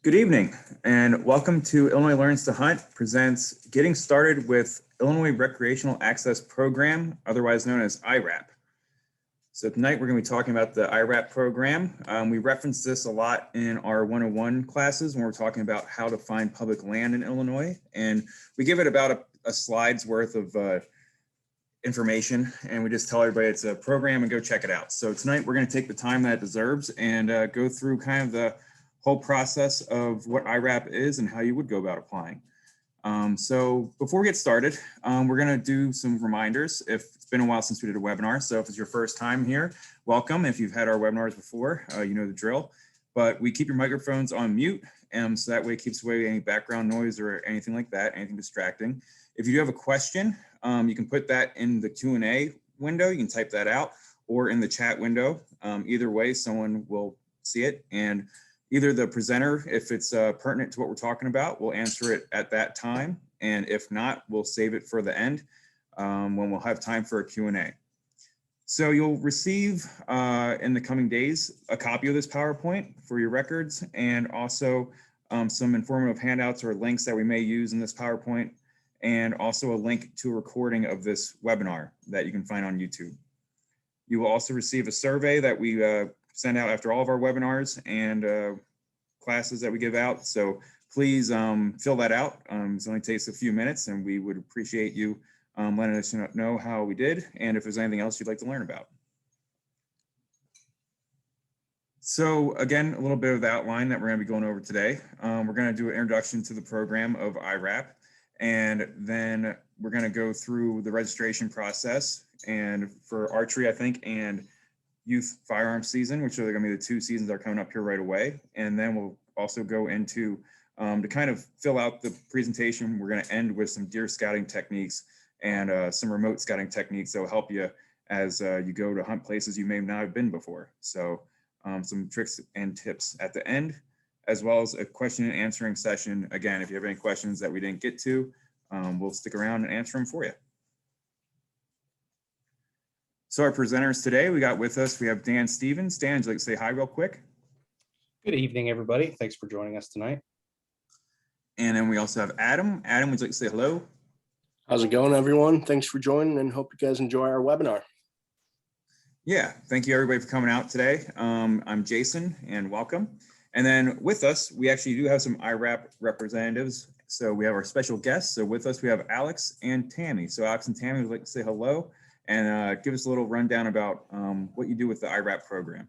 Good evening, and welcome to Illinois Learns to Hunt presents Getting Started with Illinois Recreational Access Program, otherwise known as IRAP. So tonight we're going to be talking about the IRAP program. We reference this a lot in our 101 classes when we're talking about how to find public land in Illinois, and we give it about a slide's worth of information, and we just tell everybody it's a program and go check it out. So tonight we're going to take the time that it deserves and go through kind of the whole process of what IRAP is and how you would go about applying. So before we get started, we're going to do some reminders. If it's been a while since we did a webinar, so if it's your first time here, welcome. If you've had our webinars before, you know the drill. But we keep your microphones on mute, so that way it keeps away any background noise or anything like that, anything distracting. If you do have a question, you can put that in the Q&A window. You can type that out, or in the chat window. Either way, someone will see it, and either the presenter, if it's pertinent to what we're talking about, we'll answer it at that time. And if not, we'll save it for the end when we'll have time for a Q&A. So you'll receive in the coming days a copy of this PowerPoint for your records, and also some informative handouts or links that we may use in this PowerPoint, and also a link to a recording of this webinar that you can find on YouTube. You will also receive a survey that we send out after all of our webinars and classes that we give out. So please fill that out. It only takes a few minutes, and we would appreciate you letting us know how we did and if there's anything else you'd like to learn about. So again, a little bit of the outline that we're going to be going over today. We're going to do an introduction to the program of IRAP, and then we're going to go through the registration process, and for archery, I think, and youth firearms season, which are going to be the two seasons that are coming up here right away. And then we'll also go into, to kind of fill out the presentation, we're going to end with some deer scouting techniques and some remote scouting techniques that will help you as you go to hunt places you may not have been before. So some tricks and tips at the end, as well as a question and answering session. Again, if you have any questions that we didn't get to, we'll stick around and answer them for you. So our presenters today, we got with us, we have Dan Stevens. Dan, would you like to say hi real quick? Good evening, everybody. Thanks for joining us tonight. And then we also have Adam. Adam, would you like to say hello? How's it going, everyone? Thanks for joining, and hope you guys enjoy our webinar. Yeah, thank you everybody for coming out today. I'm Jason, and welcome. And then with us, we actually do have some IRAP representatives. So we have our special guests. So with us, we have Alex and Tammy. So Alex and Tammy would like to say hello and give us a little rundown about what you do with the IRAP program.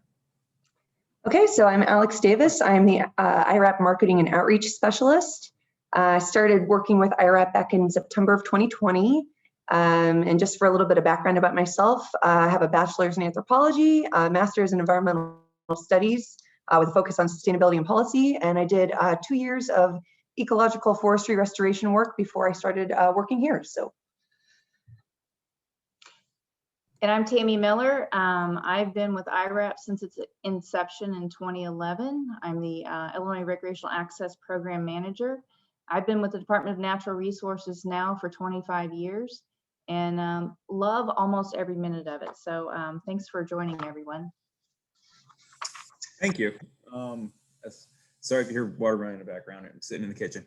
Okay, so I'm Alex Davis. I'm the IRAP Marketing and Outreach Specialist. I started working with IRAP back in September of 2020. And just for a little bit of background about myself, I have a bachelor's in anthropology, a master's in environmental studies with a focus on sustainability and policy. And I did 2 years of ecological forestry restoration work before I started working here. So. And I'm Tammy Miller. I've been with IRAP since its inception in 2011. I'm the Illinois Recreational Access Program Manager. I've been with the Department of Natural Resources now for 25 years and love almost every minute of it. So thanks for joining, everyone. Thank you. Sorry if you hear water running in the background. I'm sitting in the kitchen.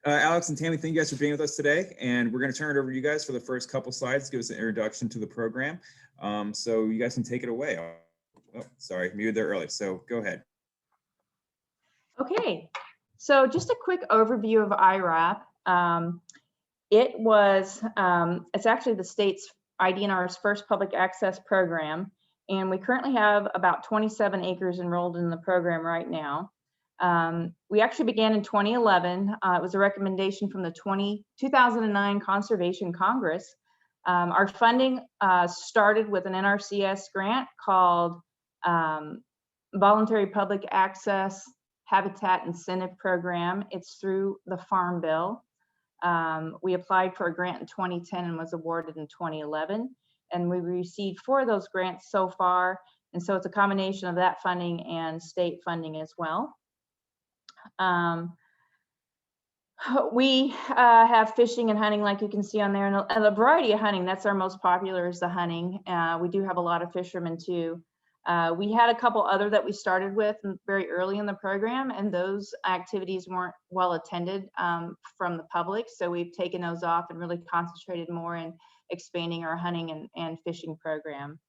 Alex and Tammy, thank you guys for being with us today. And we're going to turn it over to you guys for the first couple slides, give us an introduction to the program. So you guys can take it away. Oh, sorry, muted there early. So go ahead. Okay, so just a quick overview of IRAP. It's actually the state's IDNR's first public access program. And we currently have about 27 acres enrolled in the program right now. We actually began in 2011. It was a recommendation from the 2009 Conservation Congress. Our funding started with an NRCS grant called Voluntary Public Access Habitat Incentive Program. It's through the Farm Bill. We applied for a grant in 2010 and was awarded in 2011. And we received 4 of those grants so far. And so it's a combination of that funding and state funding as well. We have fishing and hunting, like you can see on there, and a variety of hunting. That's our most popular, is the hunting. We do have a lot of fishermen too. We had a couple other that we started with very early in the program, and those activities weren't well attended from the public. So we've taken those off and really concentrated more in expanding our hunting and fishing program.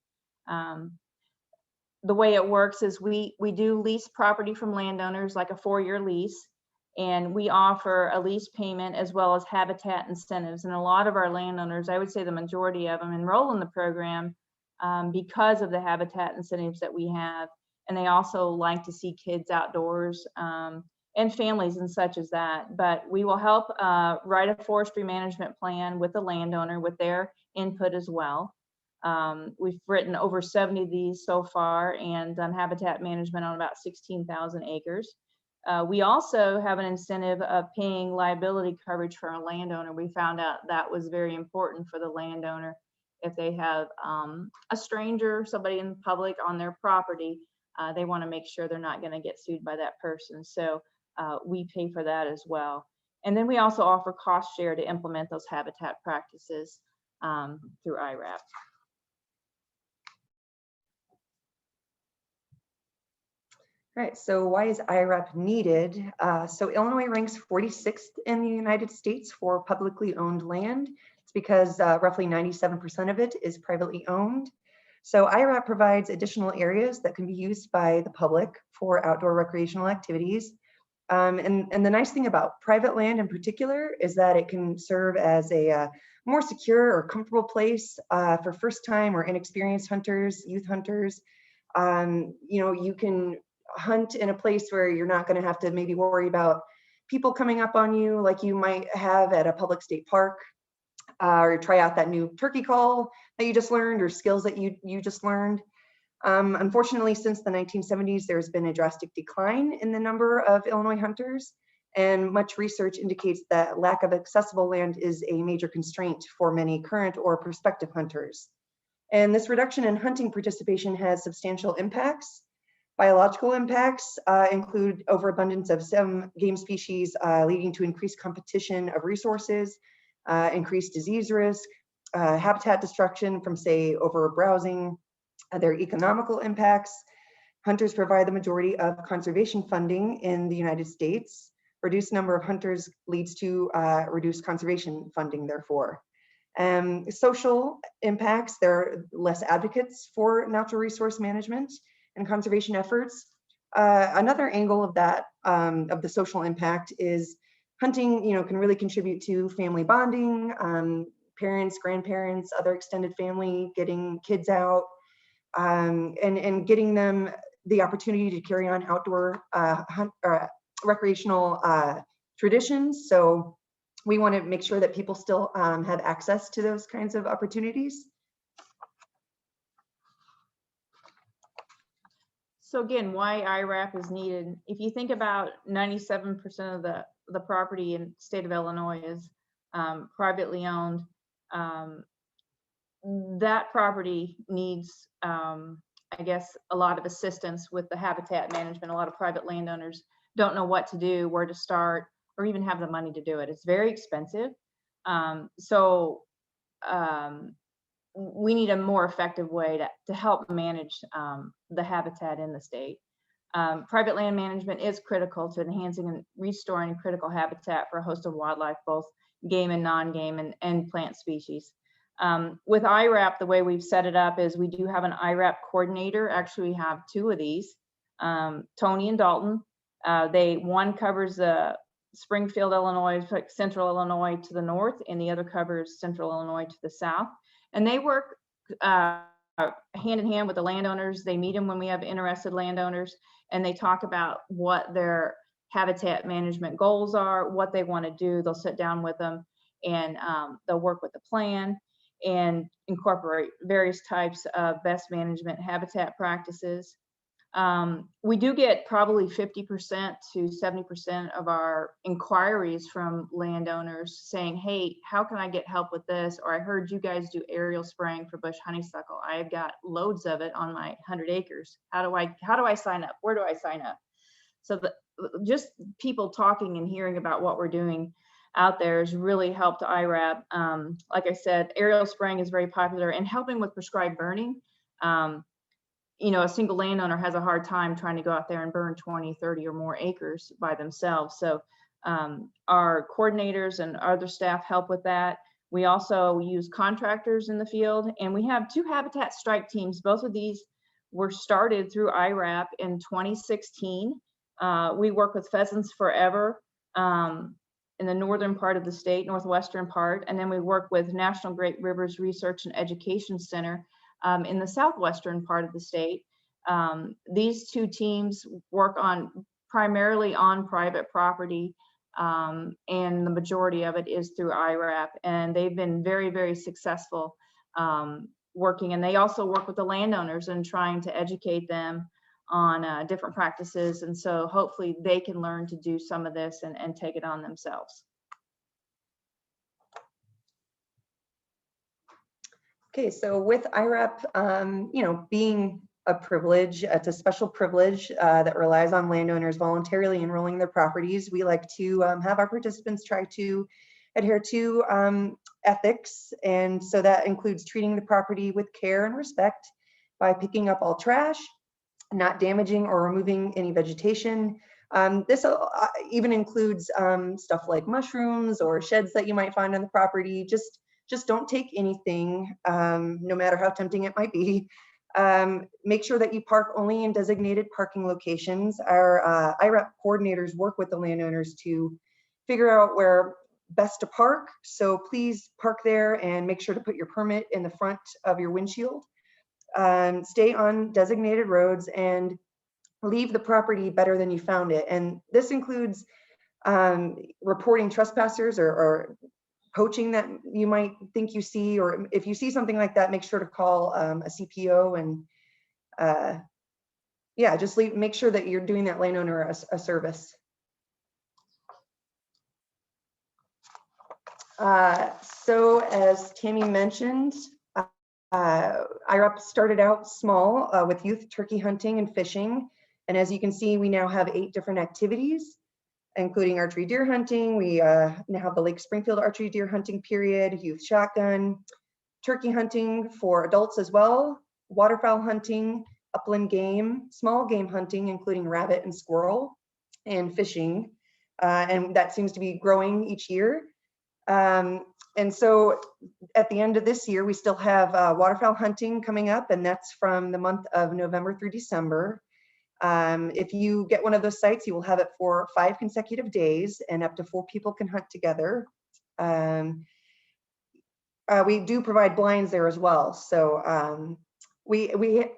The way it works is we do lease property from landowners, like a 4-year lease, and we offer a lease payment as well as habitat incentives. And a lot of our landowners, I would say the majority of them, enroll in the program because of the habitat incentives that we have. And they also like to see kids outdoors and families and such as that. But we will help write a forestry management plan with the landowner with their input as well. We've written over 70 of these so far and done habitat management on about 16,000 acres. We also have an incentive of paying liability coverage for a landowner. We found out that was very important for the landowner. If they have a stranger, somebody in public on their property, they want to make sure they're not going to get sued by that person. So we pay for that as well. And then we also offer cost share to implement those habitat practices through IRAP. All right, so why is IREP needed? So Illinois ranks 46th in the United States for publicly owned land. It's because roughly 97% of it is privately owned. So IREP provides additional areas that can be used by the public for outdoor recreational activities. And the nice thing about private land in particular is that it can serve as a more secure or comfortable place for first-time or inexperienced hunters, youth hunters. You can hunt in a place where you're not going to have to maybe worry about people coming up on you like you might have at a public state park, or try out that new turkey call that you just learned or skills that you just learned. Unfortunately, since the 1970s, there's been a drastic decline in the number of Illinois hunters, and much research indicates that lack of accessible land is a major constraint for many current or prospective hunters. And this reduction in hunting participation has substantial impacts. Biological impacts include overabundance of some game species, leading to increased competition of resources, increased disease risk, habitat destruction from, say, overbrowsing. Their economical impacts. Hunters provide the majority of conservation funding in the United States. Reduced number of hunters leads to reduced conservation funding, therefore. Social impacts, there are less advocates for natural resource management and conservation efforts. Another angle of that, of the social impact, is hunting, can really contribute to family bonding, parents, grandparents, other extended family, getting kids out, and getting them the opportunity to carry on outdoor recreational traditions. So we want to make sure that people still have access to those kinds of opportunities. So again, why IRAP is needed. If you think about 97% of the property in the state of Illinois is privately owned, that property needs, I guess, a lot of assistance with the habitat management. A lot of private landowners don't know what to do, where to start, or even have the money to do it. It's very expensive. We need a more effective way to help manage the habitat in the state. Private land management is critical to enhancing and restoring critical habitat for a host of wildlife, both game and non-game and plant species. With IRAP, the way we've set it up is we do have an IRAP coordinator. Actually, we have two of these, Tony and Dalton. One covers Springfield, Illinois, like central Illinois to the north, and the other covers central Illinois to the south. And they work hand in hand with the landowners. They meet them when we have interested landowners, and they talk about what their habitat management goals are, what they want to do. They'll sit down with them, and they'll work with the plan and incorporate various types of best management habitat practices. We do get probably 50% to 70% of our inquiries from landowners saying, hey, how can I get help with this? Or I heard you guys do aerial spraying for bush honeysuckle. I've got loads of it on my 100 acres. How do I sign up? Where do I sign up? So just people talking and hearing about what we're doing out there has really helped IRAP. Like I said, aerial spraying is very popular, and helping with prescribed burning. a single landowner has a hard time trying to go out there and burn 20, 30 or more acres by themselves. So our coordinators and other staff help with that. We also use contractors in the field, and we have 2 habitat strike teams. Both of these were started through IRAP in 2016. We work with Pheasants Forever in the northern part of the state, northwestern part, and then we work with National Great Rivers Research and Education Center in the southwestern part of the state. These 2 teams work primarily on private property, and the majority of it is through IRAP, and they've been very, very successful working. And they also work with the landowners and trying to educate them on different practices, and so hopefully they can learn to do some of this and take it on themselves. Okay, so with IRAP, being a privilege, it's a special privilege that relies on landowners voluntarily enrolling their properties. We like to have our participants try to adhere to ethics, and so that includes treating the property with care and respect by picking up all trash, not damaging or removing any vegetation. This even includes stuff like mushrooms or sheds that you might find on the property. Just don't take anything, no matter how tempting it might be. Make sure that you park only in designated parking locations. Our IRAP coordinators work with the landowners to figure out where best to park. So please park there and make sure to put your permit in the front of your windshield. Stay on designated roads and leave the property better than you found it. And this includes reporting trespassers or poaching that you might think you see, or if you see something like that, make sure to call a CPO and just make sure that you're doing that landowner a service. So as Tammy mentioned, IRAP started out small with youth turkey hunting and fishing. And as you can see, we now have 8 different activities, including archery deer hunting. We now have the Lake Springfield archery deer hunting period, youth shotgun, turkey hunting for adults as well, waterfowl hunting, upland game, small game hunting, including rabbit and squirrel, and fishing. And that seems to be growing each year. And so at the end of this year, we still have waterfowl hunting coming up, and that's from the month of November through December. If you get one of those sites, you will have it for 5 consecutive days, and up to 4 people can hunt together. We do provide blinds there as well. So we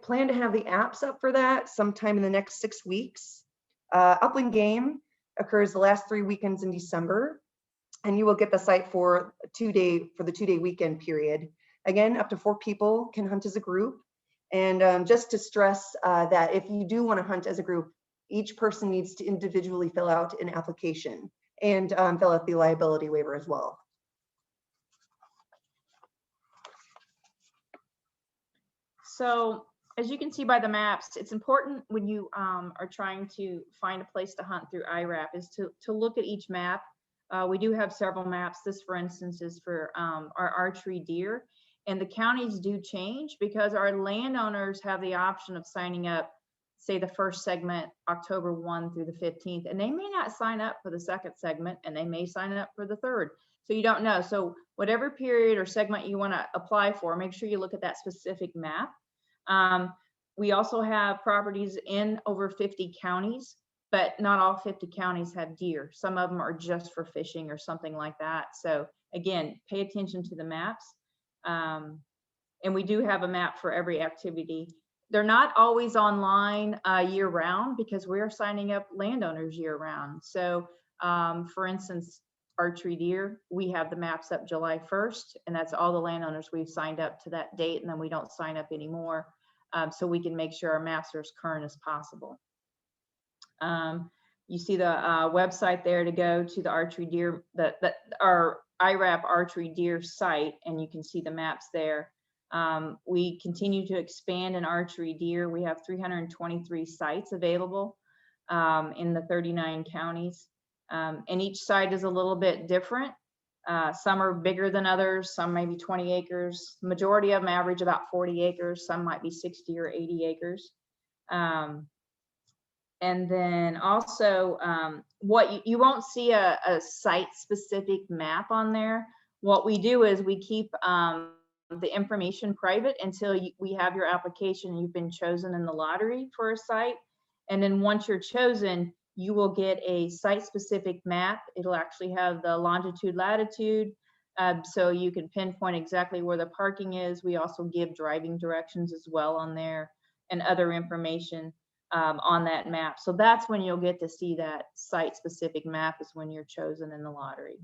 plan to have the apps up for that sometime in the next 6 weeks. Upland game occurs the last 3 weekends in December, and you will get the site for the 2-day weekend period. Again, up to 4 people can hunt as a group. And just to stress that if you do want to hunt as a group, each person needs to individually fill out an application and fill out the liability waiver as well. So as you can see by the maps, it's important when you are trying to find a place to hunt through IRAP is to look at each map. We do have several maps. This, for instance, is for our archery deer. And the counties do change because our landowners have the option of signing up, say, the first segment, October 1 through the 15th, and they may not sign up for the second segment, and they may sign up for the third. So you don't know. So whatever period or segment you want to apply for, make sure you look at that specific map. We also have properties in over 50 counties, but not all 50 counties have deer. Some of them are just for fishing or something like that. So again, pay attention to the maps. And we do have a map for every activity. They're not always online year round because we're signing up landowners year round. So for instance, archery deer, we have the maps up July 1st, and that's all the landowners we've signed up to that date, and then we don't sign up anymore. So we can make sure our maps are as current as possible. You see the website there to go to the archery deer, our IRAP archery deer site, and you can see the maps there. We continue to expand in archery deer. We have 323 sites available in the 39 counties. And each site is a little bit different. Some are bigger than others, some may be 20 acres. Majority of them average about 40 acres, some might be 60 or 80 acres. And then also, what you won't see a site-specific map on there. What we do is we keep the information private until we have your application and you've been chosen in the lottery for a site. And then once you're chosen, you will get a site-specific map. It'll actually have the longitude, latitude, so you can pinpoint exactly where the parking is. We also give driving directions as well on there and other information on that map. So that's when you'll get to see that site-specific map, is when you're chosen in the lottery.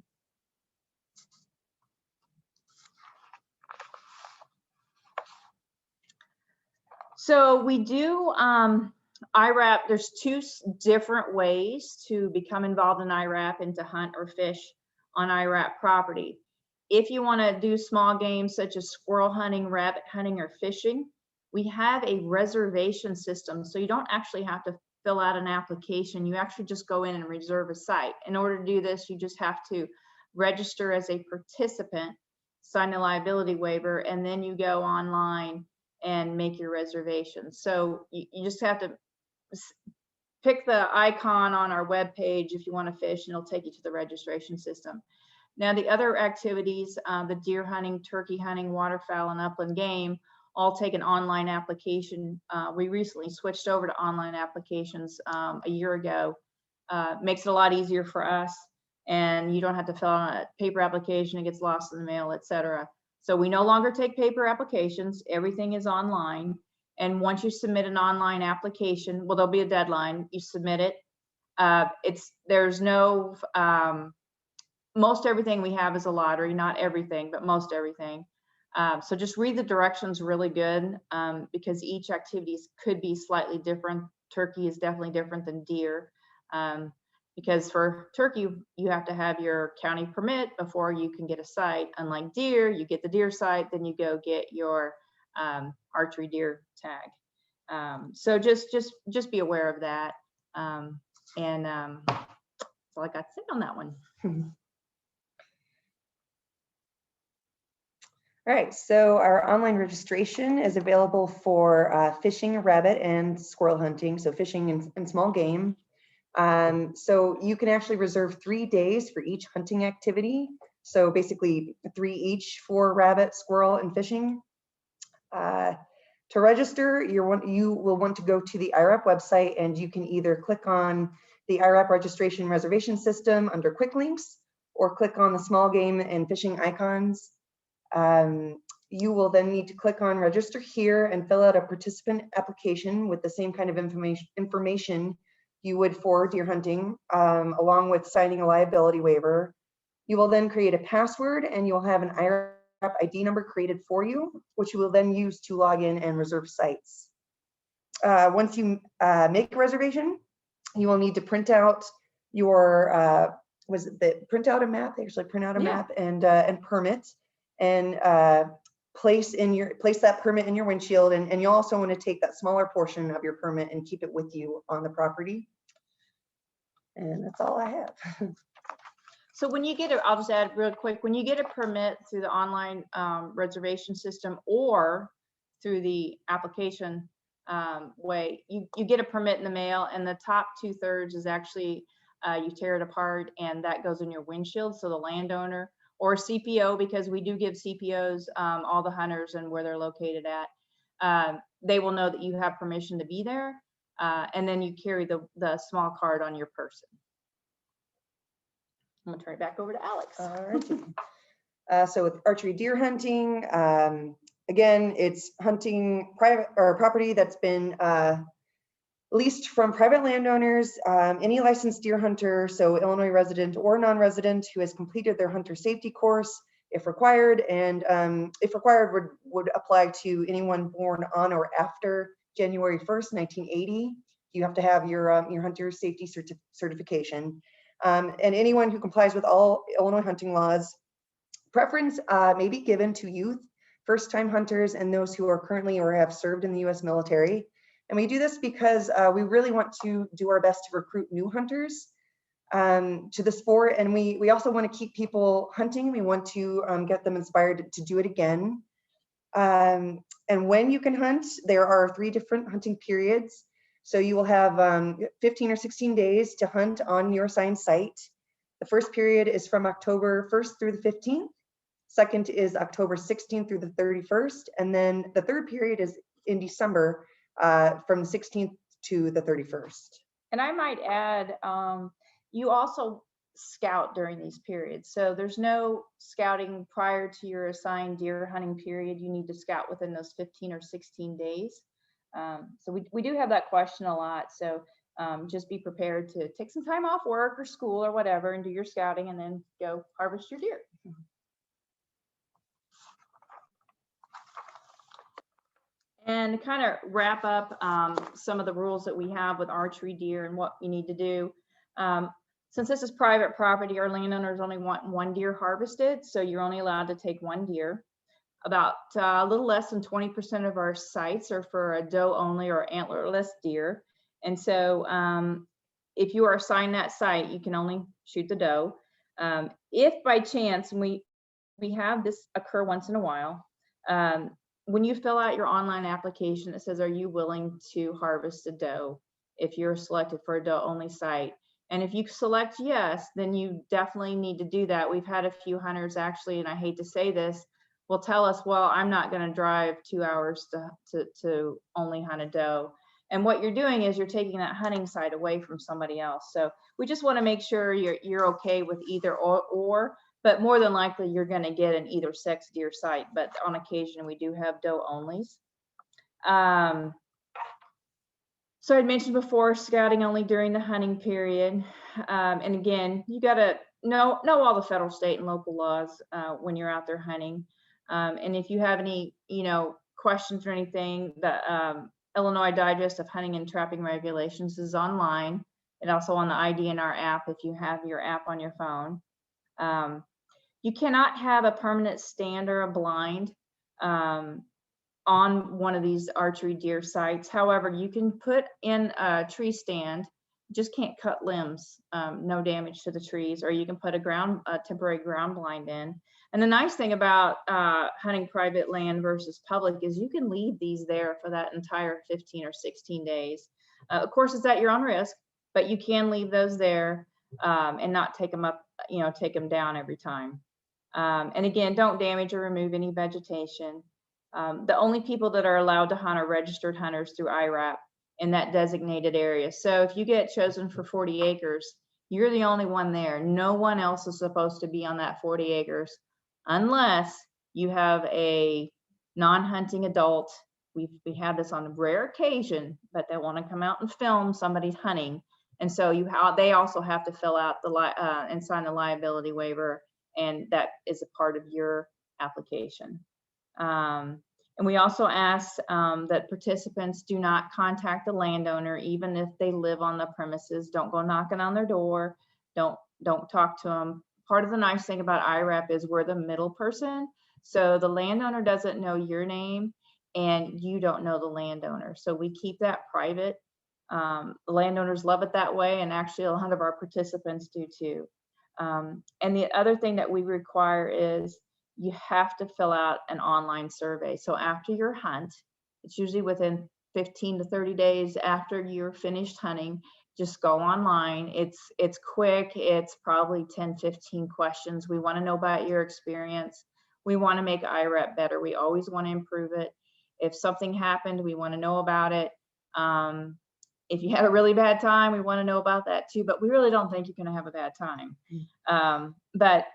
So we do IRAP. There's two different ways to become involved in IRAP and to hunt or fish on IRAP property. If you want to do small games such as squirrel hunting, rabbit hunting, or fishing, we have a reservation system. So you don't actually have to fill out an application. You actually just go in and reserve a site. In order to do this, you just have to register as a participant, sign a liability waiver, and then you go online and make your reservation. So you just have to pick the icon on our webpage if you want to fish, and it'll take you to the registration system. Now, the other activities, the deer hunting, turkey hunting, waterfowl, and upland game, all take an online application. We recently switched over to online applications a year ago. Makes it a lot easier for us, and you don't have to fill out a paper application, it gets lost in the mail, etc. So we no longer take paper applications, everything is online. And once you submit an online application, well, there'll be a deadline, you submit it. There's no, most everything we have is a lottery, not everything, but most everything. So just read the directions really good, because each activity could be slightly different. Turkey is definitely different than deer, because for turkey, you have to have your county permit before you can get a site. Unlike deer, you get the deer site, then you go get your archery deer tag. So just be aware of that. And that's all I got to say on that one. All right, so our online registration is available for fishing, rabbit, and squirrel hunting, so fishing and small game. So you can actually reserve 3 days for each hunting activity. So basically 3 each for rabbit, squirrel, and fishing. To register, you will want to go to the IRAP website, and you can either click on the IRAP registration reservation system under quick links, or click on the small game and fishing icons. You will then need to click on register here and fill out a participant application with the same kind of information you would for deer hunting, along with signing a liability waiver. You will then create a password, and you'll have an IRAP ID number created for you, which you will then use to log in and reserve sites. Once you make a reservation, you will need to print out your, print out a map? They actually print out a map and permit, and place that permit in your windshield, and you'll also want to take that smaller portion of your permit and keep it with you on the property. And that's all I have. So when you get it, I'll just add real quick, when you get a permit through the online reservation system or through the application way, you get a permit in the mail, and the top 2/3 is actually, you tear it apart and that goes in your windshield. So the landowner or CPO, because we do give CPOs all the hunters and where they're located at, they will know that you have permission to be there, and then you carry the small card on your person. I'm gonna turn it back over to Alex. All right. So with archery deer hunting, again, it's hunting private or property that's been leased from private landowners. Any licensed deer hunter, so Illinois resident or non-resident, who has completed their hunter safety course, if required, and if required, would apply to anyone born on or after January 1st, 1980. You have to have your hunter safety certification. And anyone who complies with all Illinois hunting laws. Preference may be given to youth, first-time hunters, and those who are currently or have served in the U.S. military. And we do this because we really want to do our best to recruit new hunters. to the sport. And we also want to keep people hunting. We want to get them inspired to do it again. And when you can hunt, there are 3 different hunting periods. So you will have 15 or 16 days to hunt on your assigned site. The first period is from October 1st through the 15th. Second is October 16th through the 31st. And then the third period is in December from the 16th to the 31st. And I might add, you also scout during these periods. So there's no scouting prior to your assigned deer hunting period. You need to scout within those 15 or 16 days. So we do have that question a lot. So just be prepared to take some time off work or school or whatever and do your scouting and then go harvest your deer. And to kind of wrap up some of the rules that we have with archery deer and what we need to do. Since this is private property, our landowners only want 1 deer harvested, so you're only allowed to take 1 deer. About a little less than 20% of our sites are for a doe only or antlerless deer. And so if you are assigned that site, you can only shoot the doe. If by chance, and we have this occur once in a while, when you fill out your online application, it says, are you willing to harvest a doe if you're selected for a doe only site? And if you select yes, then you definitely need to do that. We've had a few hunters actually, and I hate to say this, will tell us, well, I'm not going to drive 2 hours to only hunt a doe. And what you're doing is you're taking that hunting site away from somebody else. So we just want to make sure you're okay with either or, but more than likely you're going to get an either sex deer site. But on occasion we do have doe onlys. So I mentioned before, scouting only during the hunting period. And again, you got to know all the federal, state, and local laws when you're out there hunting. And if you have any, questions or anything, the Illinois Digest of Hunting and Trapping Regulations is online, and also on the IDNR app if you have your app on your phone. You cannot have a permanent stand or a blind on one of these archery deer sites. However, you can put in a tree stand, just can't cut limbs, no damage to the trees, or you can put a temporary ground blind in. And the nice thing about hunting private land versus public is you can leave these there for that entire 15 or 16 days. Of course, it's at your own risk, but you can leave those there and not take them up, take them down every time. And again, don't damage or remove any vegetation. The only people that are allowed to hunt are registered hunters through IRAP in that designated area. So if you get chosen for 40 acres, you're the only one there. No one else is supposed to be on that 40 acres unless you have a non-hunting adult. We have this on a rare occasion, but they want to come out and film somebody's hunting. And so they also have to fill out and sign the liability waiver, and that is a part of your application. And we also ask that participants do not contact the landowner, even if they live on the premises. Don't go knocking on their door. Don't talk to them. Part of the nice thing about IRAP is we're the middle person. So the landowner doesn't know your name and you don't know the landowner. So we keep that private. The landowners love it that way, and actually a lot of our participants do too. And the other thing that we require is you have to fill out an online survey. So after your hunt, it's usually within 15 to 30 days after you're finished hunting, just go online. It's quick. It's probably 10, 15 questions. We want to know about your experience. We want to make IRAP better. We always want to improve it. If something happened, we want to know about it. If you had a really bad time, we want to know about that too, but we really don't think you're going to have a bad time. But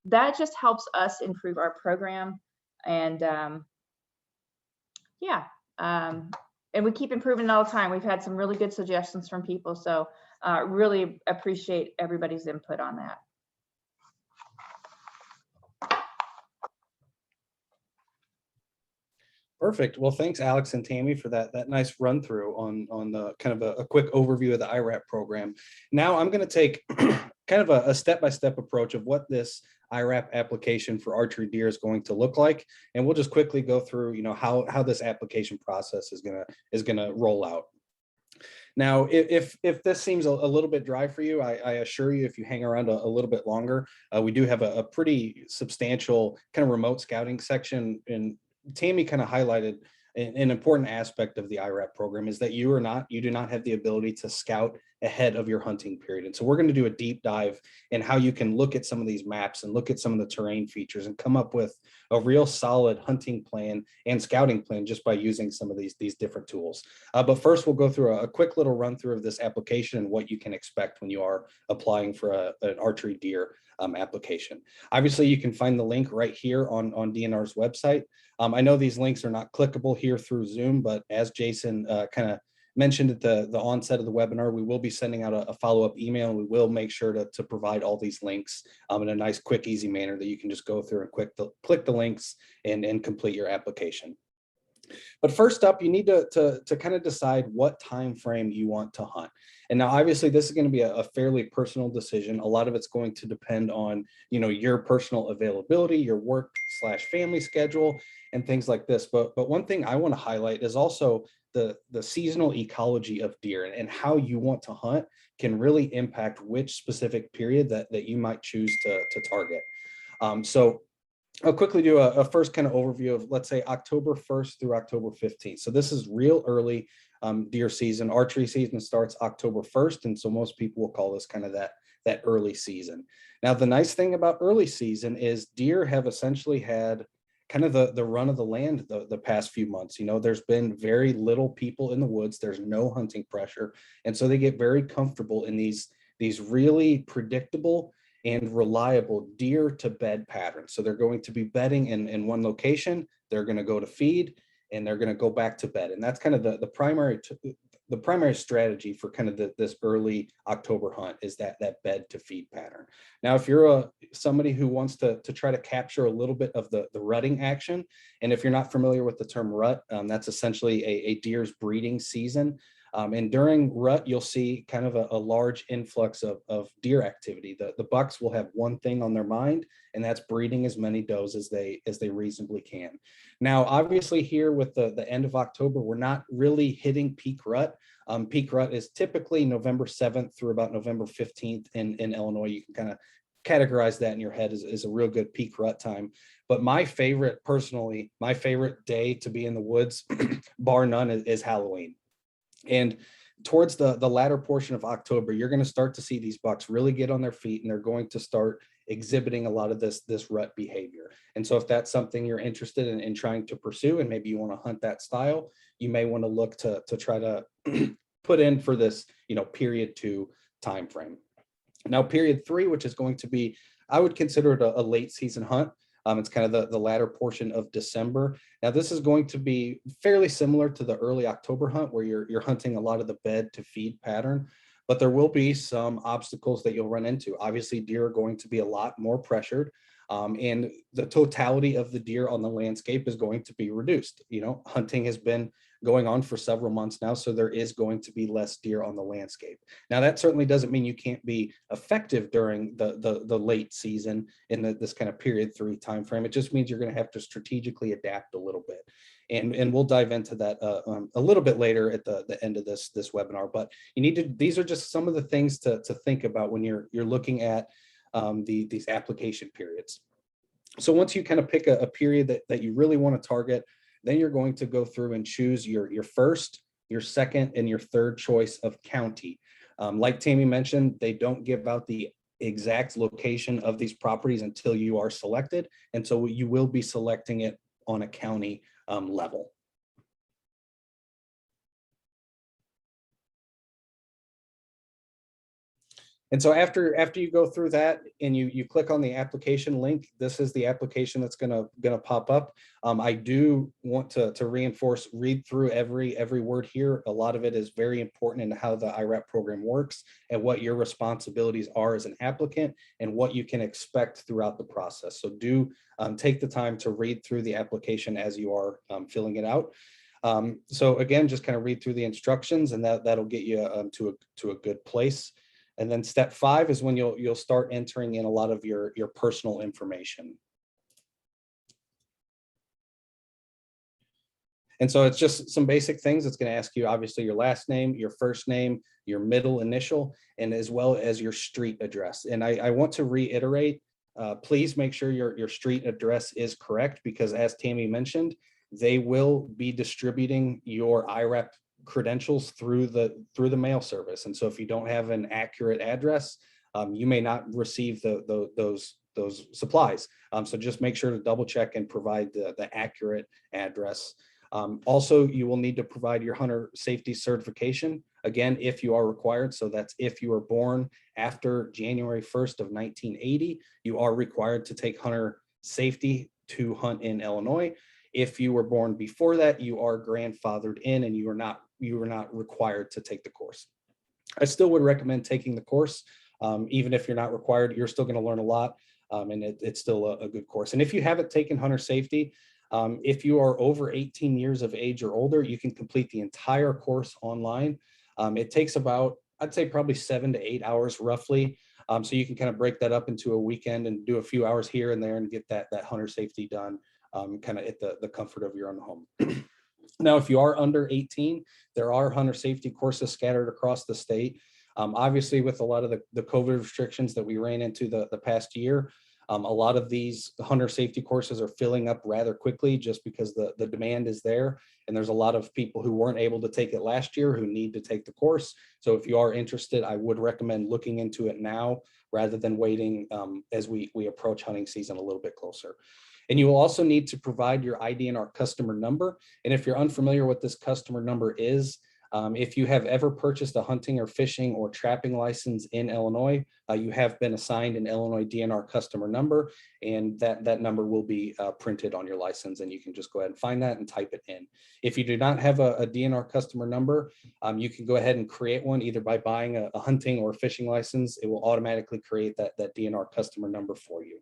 that just helps us improve our program. And and we keep improving it all the time. We've had some really good suggestions from people. So really appreciate everybody's input on that. Perfect. Well, thanks, Alex and Tammy, for that nice run through on the kind of a quick overview of the IRAP program. Now I'm going to take kind of a step-by-step approach of what this IRAP application for archery deer is going to look like, and we'll just quickly go through, how this application process is gonna roll out. Now, if this seems a little bit dry for you, I assure you, if you hang around a little bit longer, we do have a pretty substantial kind of remote scouting section. And Tammy kind of highlighted an important aspect of the IRAP program is that you do not have the ability to scout ahead of your hunting period. And so we're going to do a deep dive in how you can look at some of these maps and look at some of the terrain features and come up with a real solid hunting plan and scouting plan just by using some of these different tools. But first, we'll go through a quick little run through of this application and what you can expect when you are applying for an archery deer application. Obviously, you can find the link right here on DNR's website. I know these links are not clickable here through Zoom, but as Jason kind of mentioned at the onset of the webinar, we will be sending out a follow-up email, and we will make sure to provide all these links in a nice, quick, easy manner that you can just go through and click the links and complete your application. But first up, you need to kind of decide what time frame you want to hunt. And now, obviously, this is going to be a fairly personal decision. A lot of it's going to depend on, your personal availability, your work/family schedule, and things like this. But one thing I want to highlight is also the seasonal ecology of deer, and how you want to hunt can really impact which specific period that you might choose to target. So I'll quickly do a first kind of overview of, let's say, October 1st through October 15th. So this is real early deer season. Archery season starts October 1st. And so most people will call this kind of that early season. Now, the nice thing about early season is deer have essentially had kind of the run of the land the past few months. There's been very little people in the woods. There's no hunting pressure. And so they get very comfortable in these really predictable and reliable deer to bed patterns. So they're going to be bedding in one location, they're going to go to feed, and they're going to go back to bed. And that's kind of the primary strategy for kind of this early October hunt is that bed to feed pattern. Now, if you're somebody who wants to try to capture a little bit of the rutting action, and if you're not familiar with the term rut, that's essentially a deer's breeding season. And during rut, you'll see kind of a large influx of deer activity. The bucks will have one thing on their mind, and that's breeding as many does as they reasonably can. Now, obviously here with the end of October, we're not really hitting peak rut. Peak rut is typically November 7th through about November 15th in Illinois. You can kind of categorize that in your head as a real good peak rut time. But my favorite day to be in the woods, bar none, is Halloween. And towards the latter portion of October, you're going to start to see these bucks really get on their feet, and they're going to start exhibiting a lot of this rut behavior. And so if that's something you're interested in trying to pursue, and maybe you want to hunt that style, you may want to look to try to put in for this, period 2 time frame. Now, period 3, which is going to be, I would consider it a late season hunt. It's kind of the latter portion of December. Now, this is going to be fairly similar to the early October hunt, where you're hunting a lot of the bed to feed pattern, but there will be some obstacles that you'll run into. Obviously, deer are going to be a lot more pressured, and the totality of the deer on the landscape is going to be reduced. Hunting has been going on for several months now, so there is going to be less deer on the landscape. Now, that certainly doesn't mean you can't be effective during the late season in this kind of period 3 time frame. It just means you're going to have to strategically adapt a little bit, and we'll dive into that a little bit later at the end of this webinar. But these are just some of the things to think about when you're looking at these application periods. So once you kind of pick a period that you really want to target, then you're going to go through and choose your first, your second, and your third choice of county. Like Tammy mentioned, they don't give out the exact location of these properties until you are selected. And so you will be selecting it on a county level. And so after you go through that and you click on the application link, this is the application that's gonna pop up. I do want to reinforce, read through every word here. A lot of it is very important in how the IRAP program works and what your responsibilities are as an applicant and what you can expect throughout the process. So do take the time to read through the application as you are filling it out. So again, just kind of read through the instructions, and that'll get you to a good place. And then step 5 is when you'll start entering in a lot of your personal information. And so it's just some basic things. It's going to ask you, obviously, your last name, your first name, your middle initial, and as well as your street address. And I want to reiterate, please make sure your street address is correct, because as Tammy mentioned, they will be distributing your IRAP credentials through the mail service. And so if you don't have an accurate address, you may not receive those supplies. So just make sure to double check and provide the accurate address. Also, you will need to provide your hunter safety certification, again, if you are required. So that's if you were born after January 1st of 1980, you are required to take hunter safety to hunt in Illinois. If you were born before that, you are grandfathered in and you are not required to take the course. I still would recommend taking the course. Even if you're not required, you're still going to learn a lot, and it's still a good course. And if you haven't taken hunter safety, if you are over 18 years of age or older, you can complete the entire course online. It takes about, I'd say probably 7 to 8 hours roughly. So you can kind of break that up into a weekend and do a few hours here and there and get that hunter safety done kind of at the comfort of your own home. Now, if you are under 18, there are hunter safety courses scattered across the state. Obviously, with a lot of the COVID restrictions that we ran into the past year, a lot of these hunter safety courses are filling up rather quickly just because the demand is there. And there's a lot of people who weren't able to take it last year who need to take the course. So if you are interested, I would recommend looking into it now rather than waiting as we approach hunting season a little bit closer. And you will also need to provide your IDNR customer number. And if you're unfamiliar what this customer number is, if you have ever purchased a hunting or fishing or trapping license in Illinois, you have been assigned an Illinois DNR customer number, and that number will be printed on your license, and you can just go ahead and find that and type it in. If you do not have a DNR customer number, you can go ahead and create one either by buying a hunting or fishing license. It will automatically create that DNR customer number for you.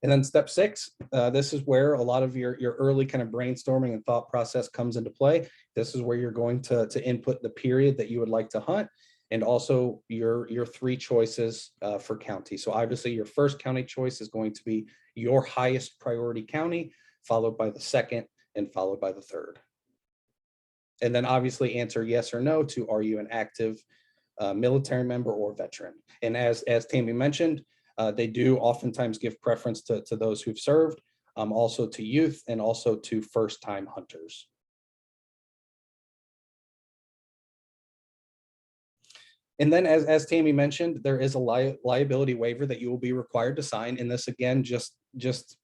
And then step 6, this is where a lot of your early kind of brainstorming and thought process comes into play. This is where you're going to input the period that you would like to hunt, and also your 3 choices for county. So obviously your first county choice is going to be your highest priority county, followed by the second, and followed by the third. And then obviously answer yes or no to, are you an active military member or veteran? And as Tammy mentioned, they do oftentimes give preference to those who've served, also to youth, and also to first-time hunters. And then as Tammy mentioned, there is a liability waiver that you will be required to sign. And this, again, just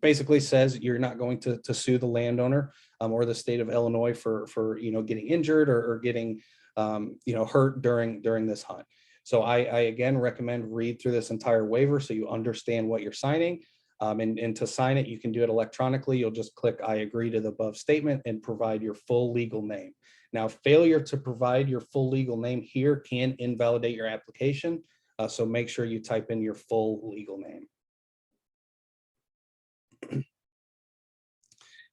basically says you're not going to sue the landowner or the state of Illinois for getting injured or getting hurt during this hunt. So I again recommend read through this entire waiver so you understand what you're signing. And to sign it, you can do it electronically. You'll just click I agree to the above statement and provide your full legal name. Now, failure to provide your full legal name here can invalidate your application. So make sure you type in your full legal name.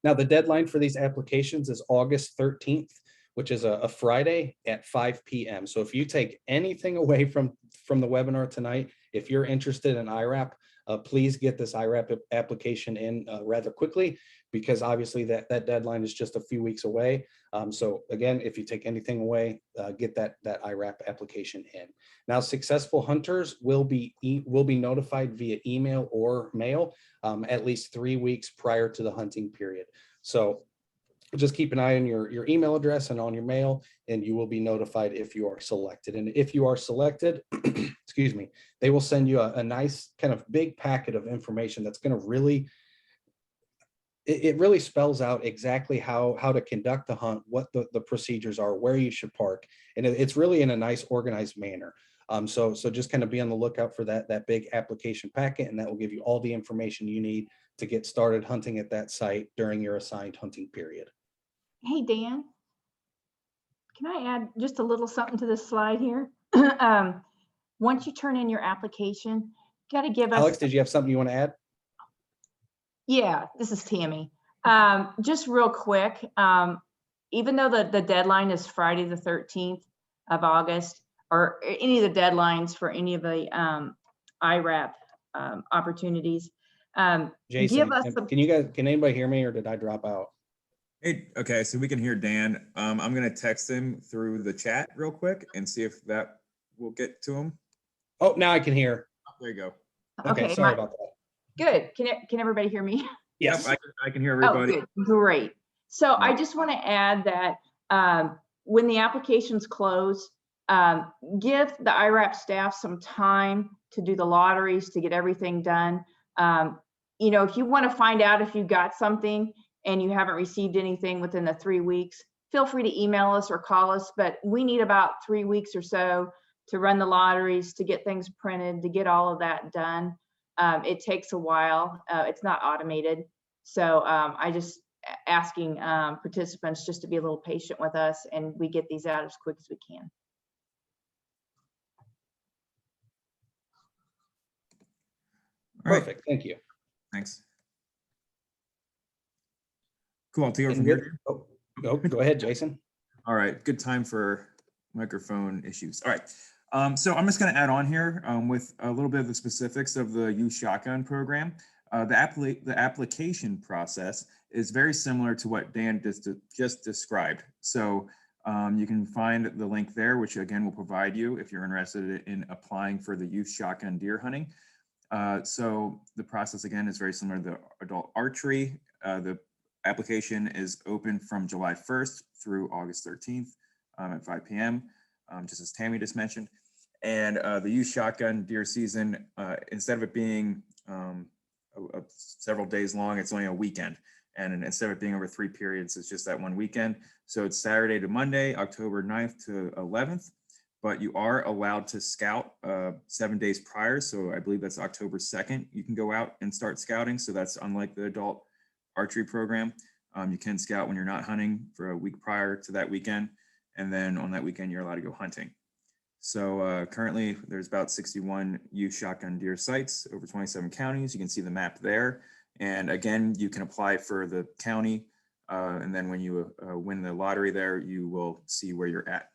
Now, the deadline for these applications is August 13th. Which is a Friday at 5 p.m. So if you take anything away from the webinar tonight, if you're interested in IRAP, please get this IRAP application in rather quickly, because obviously that deadline is just a few weeks away. So again, if you take anything away, get that IRAP application in. Now, successful hunters will be notified via email or mail at least 3 weeks prior to the hunting period. So just keep an eye on your email address and on your mail, and you will be notified if you are selected. And if you are selected, excuse me, they will send you a nice kind of big packet of information that's going to really, it really spells out exactly how to conduct the hunt, what the procedures are, where you should park. And it's really in a nice organized manner. So just kind of be on the lookout for that big application packet, and that will give you all the information you need to get started hunting at that site during your assigned hunting period. Hey, Dan, can I add just a little something to this slide here? Once you turn in your application, you got to give us. Alex, did you have something you want to add? Yeah, this is Tammy. Just real quick, even though the deadline is Friday the 13th of August, or any of the deadlines for any of the IRAP opportunities, Jason, Give us some, can anybody hear me or did I drop out? Hey, okay, so we can hear Dan. I'm gonna text him through the chat real quick and see if that will get to him. Oh, now I can hear. Oh, there you go. Okay, okay, sorry about that. good. Can everybody hear me? Yes. Yep, I can hear Oh, everybody. good, great. So I Right. just want to add that when the applications close, give the IRAP staff some time to do the lotteries, to get everything done. You know, if you want to find out if you got something and you haven't received anything within the 3 weeks, feel free to email us or call us, but we need about 3 weeks or so to run the lotteries, to get things printed, to get all of that done. It takes a while. It's not automated. So I just asking participants just to be a little patient with us, and we get these out as quick as we can. All right, Perfect. Thank you. thanks. Cool, I'll take over And from here. oh, go ahead, Jason. All right, good time for microphone issues. All right, so I'm just going to add on here with a little bit of the specifics of the youth shotgun program. The application process is very similar to what Dan just described. So you can find the link there, which again will provide you if you're interested in applying for the youth shotgun deer hunting. So the process again is very similar to the adult archery. The application is open from July 1st through August 13th at 5 p.m., just as Tammy just mentioned. And the youth shotgun deer season, instead of it being several days long, it's only a weekend. And instead of it being over 3 periods, it's just that one weekend. So it's Saturday to Monday, October 9th to 11th. But you are allowed to scout 7 days prior. So I believe that's October 2nd. You can go out and start scouting. So that's unlike the adult archery program. You can scout when you're not hunting for a week prior to that weekend. And then on that weekend, you're allowed to go hunting. So currently there's about 61 youth shotgun deer sites over 27 counties. You can see the map there. And again, you can apply for the county. And then when you win the lottery there, you will see where you're at.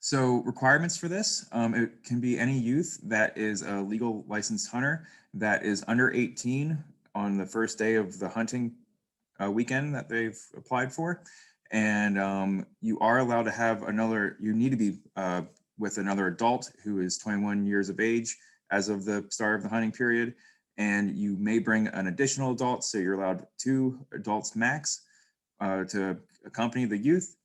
So requirements for this, it can be any youth that is a legal licensed hunter that is under 18 on the first day of the hunting weekend that they've applied for. And you are allowed to have you need to be with another adult who is 21 years of age as of the start of the hunting period. And you may bring an additional adult, so you're allowed 2 adults max to accompany the youth.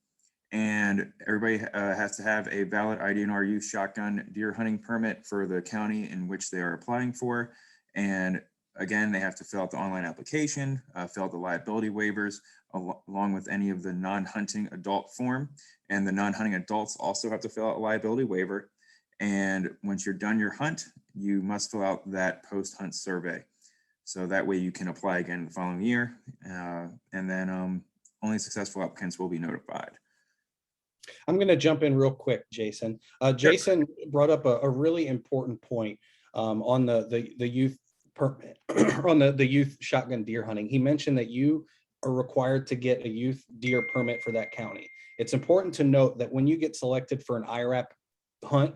And everybody has to have a valid IDNR youth shotgun deer hunting permit for the county in which they are applying for. And again, they have to fill out the online application, fill out the liability waivers, along with any of the non-hunting adult form. And the non-hunting adults also have to fill out a liability waiver. And once you're done your hunt, you must fill out that post-hunt survey. So that way you can apply again the following year. And then only successful applicants will be notified. I'm going to jump in real quick, Jason. Jason brought up a really important point on the youth permit, on the youth shotgun deer hunting. He mentioned that you are required to get a youth deer permit for that county. It's important to note that when you get selected for an IRAP hunt,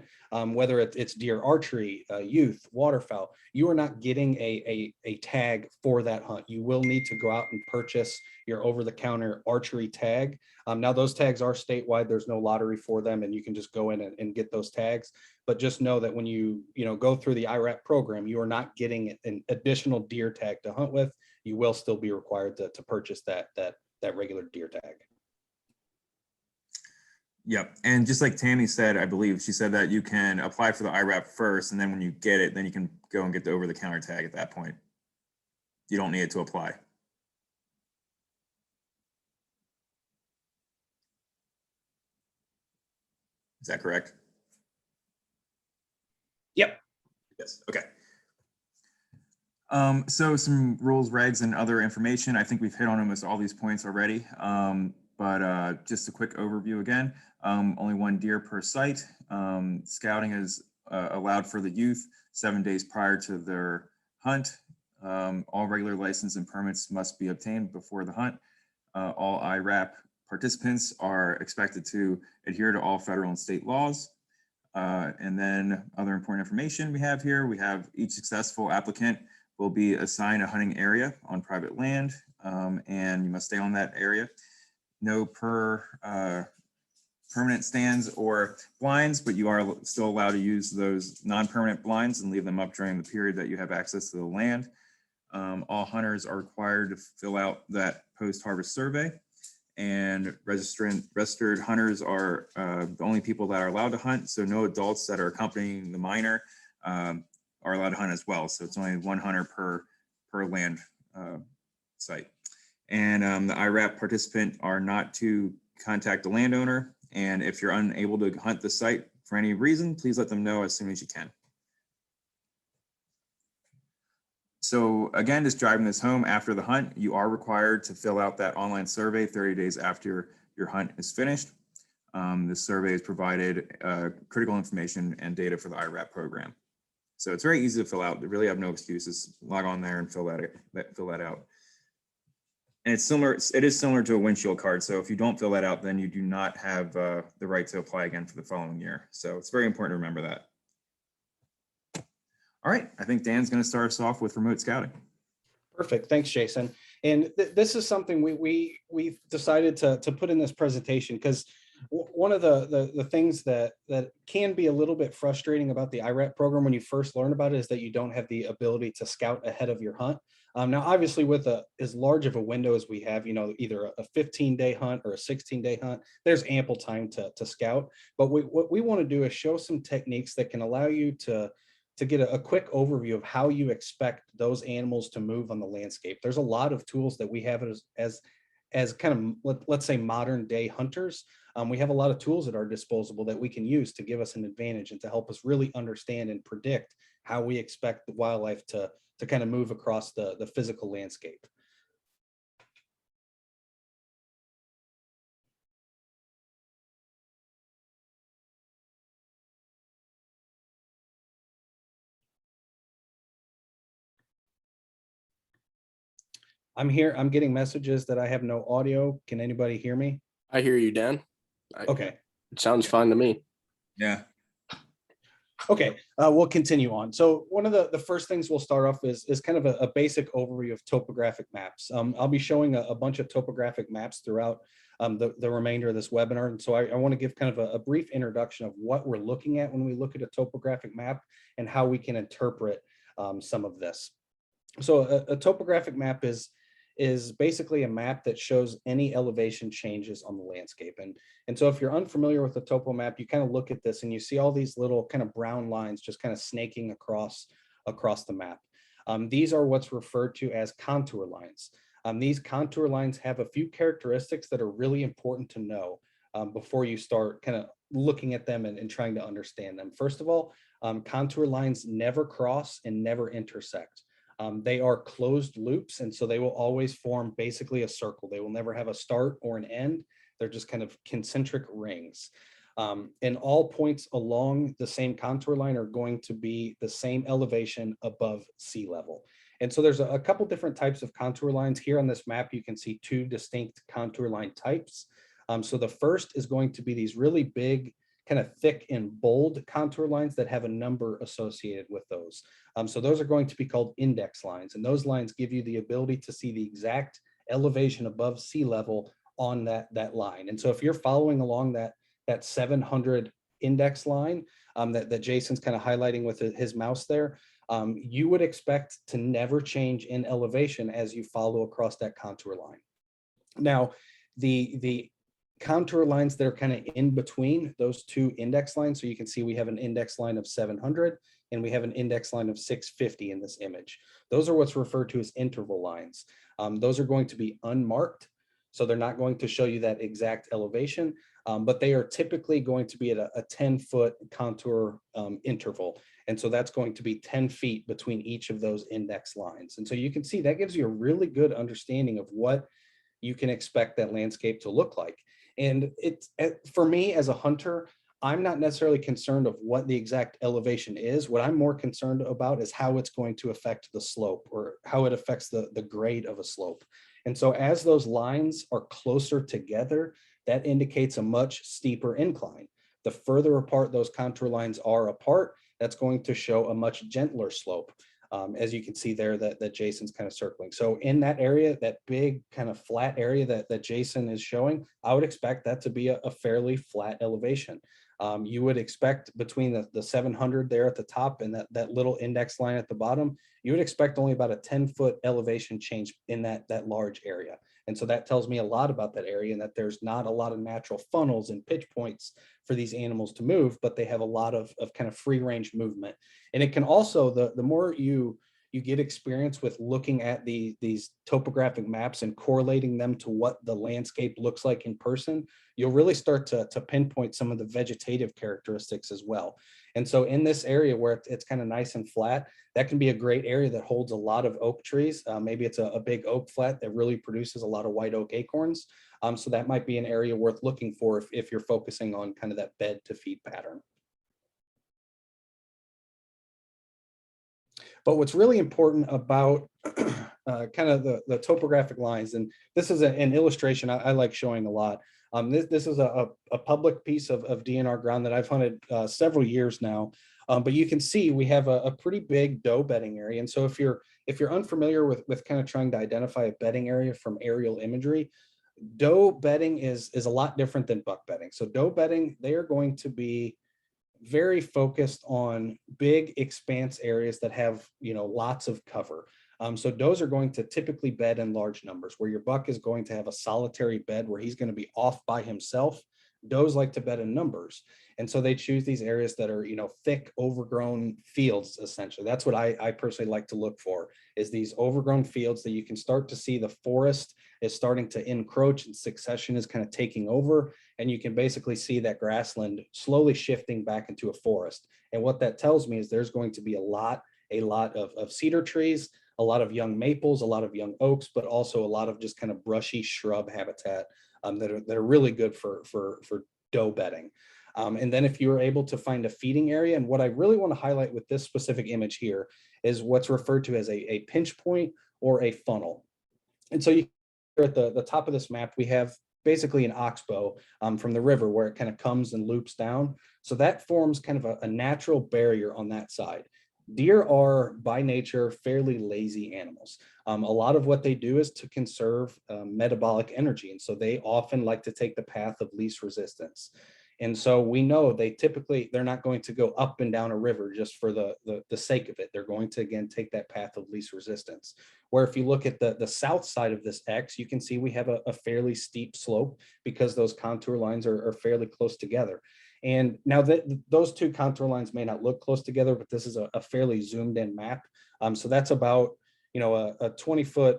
whether it's deer archery, youth, waterfowl, you are not getting a tag for that hunt. You will need to go out and purchase your over-the-counter archery tag. Now those tags are statewide. There's no lottery for them, and you can just go in and get those tags. But just know that when you go through the IRAP program, you are not getting an additional deer tag to hunt with. You will still be required to purchase that regular deer tag. Yep. And just like Tammy said, I believe she said that you can apply for the IRAP first, and then when you get it, then you can go and get the over-the-counter tag at that point. You don't need it to apply. Is that correct? Yep. Yes. Okay. So some rules, regs, and other information. I think we've hit on almost all these points already. But just a quick overview again. Only 1 deer per site. Scouting is allowed for the youth 7 days prior to their hunt. All regular license and permits must be obtained before the hunt. All IRAP participants are expected to adhere to all federal and state laws. And then other important information we have here, we have each successful applicant will be assigned a hunting area on private land, and you must stay on that area. No permanent stands or blinds, but you are still allowed to use those non-permanent blinds and leave them up during the period that you have access to the land. All hunters are required to fill out that post-harvest survey, and registered hunters are the only people that are allowed to hunt. So no adults that are accompanying the minor are allowed to hunt as well. So it's only one hunter per land site. And the IRAP participant are not to contact the landowner. And if you're unable to hunt the site for any reason, please let them know as soon as you can. So again, just driving this home, after the hunt, you are required to fill out that online survey 30 days after your hunt is finished. This survey has provided critical information and data for the IRAP program. So it's very easy to fill out. They really have no excuses. Log on there and fill that out. And it's similar. It is similar to a windshield card. So if you don't fill that out, then you do not have the right to apply again for the following year. So it's very important to remember that. All right, I think Dan's going to start us off with remote scouting. Perfect. Thanks, Jason. And this is something we decided to put in this presentation because one of the things that can be a little bit frustrating about the IRAP program when you first learn about it is that you don't have the ability to scout ahead of your hunt. Now, obviously, with as large of a window as we have, either a 15-day hunt or a 16-day hunt, there's ample time to scout. But what we want to do is show some techniques that can allow you to get a quick overview of how you expect those animals to move on the landscape. There's a lot of tools that we have as kind of, let's say, modern day hunters. We have a lot of tools at our disposal that we can use to give us an advantage and to help us really understand and predict how we expect the wildlife to kind of move across the physical landscape. I'm here. I'm getting messages that I have no audio. Can anybody hear me? I hear you, Dan. Okay. It sounds fine to me. Yeah. Okay, we'll continue on. So one of the first things we'll start off is kind of a basic overview of topographic maps. I'll be showing a bunch of topographic maps throughout the remainder of this webinar. And so I want to give kind of a brief introduction of what we're looking at when we look at a topographic map and how we can interpret some of this. So a topographic map is basically a map that shows any elevation changes on the landscape. And so if you're unfamiliar with the topo map, you kind of look at this and you see all these little kind of brown lines just kind of snaking across the map. These are what's referred to as contour lines. These contour lines have a few characteristics that are really important to know before you start kind of looking at them and trying to understand them. First of all, contour lines never cross and never intersect. They are closed loops, and so they will always form basically a circle. They will never have a start or an end. They're just kind of concentric rings. And all points along the same contour line are going to be the same elevation above sea level. And so there's a couple different types of contour lines. Here on this map, you can see two distinct contour line types. So the first is going to be these really big, kind of thick and bold contour lines that have a number associated with those. So those are going to be called index lines, and those lines give you the ability to see the exact elevation above sea level on that line. And so if you're following along that 700 index line that Jason's kind of highlighting with his mouse there, you would expect to never change in elevation as you follow across that contour line. Now, the contour lines that are kind of in between those two index lines. So you can see we have an index line of 700 and we have an index line of 650 in this image. Those are what's referred to as interval lines. Those are going to be unmarked. So they're not going to show you that exact elevation, but they are typically going to be at a 10-foot contour interval. And so that's going to be 10 feet between each of those index lines. And so you can see that gives you a really good understanding of what you can expect that landscape to look like. And it's, for me as a hunter, I'm not necessarily concerned of what the exact elevation is. What I'm more concerned about is how it's going to affect the slope or how it affects the grade of a slope. And so as those lines are closer together, that indicates a much steeper incline. The further apart those contour lines are apart, that's going to show a much gentler slope. As you can see there that Jason's kind of circling. So in that area, that big kind of flat area that Jason is showing, I would expect that to be a fairly flat elevation. You would expect between the 700 there at the top and that little index line at the bottom, you would expect only about a 10-foot elevation change in that large area. And so that tells me a lot about that area, and that there's not a lot of natural funnels and pitch points for these animals to move, but they have a lot of kind of free range movement. And it can also, the more you get experience with looking at these topographic maps and correlating them to what the landscape looks like in person, you'll really start to pinpoint some of the vegetative characteristics as well. And so in this area where it's kind of nice and flat, that can be a great area that holds a lot of oak trees. Maybe it's a big oak flat that really produces a lot of white oak acorns. So that might be an area worth looking for if you're focusing on kind of that bed to feed pattern. But what's really important about kind of the topographic lines, and this is an illustration I like showing a lot. This is a public piece of DNR ground that I've hunted several years now. But you can see we have a pretty big doe bedding area. And so if you're unfamiliar with kind of trying to identify a bedding area from aerial imagery, doe bedding is a lot different than buck bedding. So doe bedding, they are going to be very focused on big expanse areas that have, lots of cover. So does are going to typically bed in large numbers, where your buck is going to have a solitary bed where he's going to be off by himself. Does like to bed in numbers. And so they choose these areas that are, thick, overgrown fields, essentially. That's what I personally like to look for, is these overgrown fields that you can start to see the forest is starting to encroach and succession is kind of taking over. And you can basically see that grassland slowly shifting back into a forest. And what that tells me is there's going to be a lot of cedar trees, a lot of young maples, a lot of young oaks, but also a lot of just kind of brushy shrub habitat that are really good for doe bedding. And then if you are able to find a feeding area, and what I really want to highlight with this specific image here is what's referred to as a pinch point or a funnel. And so you at the top of this map, we have basically an oxbow from the river where it kind of comes and loops down. So that forms kind of a natural barrier on that side. Deer are by nature fairly lazy animals. A lot of what they do is to conserve metabolic energy. And so they often like to take the path of least resistance. And so we know they're not going to go up and down a river just for the sake of it. They're going to, again, take that path of least resistance. Where if you look at the south side of this X, you can see we have a fairly steep slope because those contour lines are fairly close together. And now those two contour lines may not look close together, but this is a fairly zoomed in map. So that's about, a 20-foot,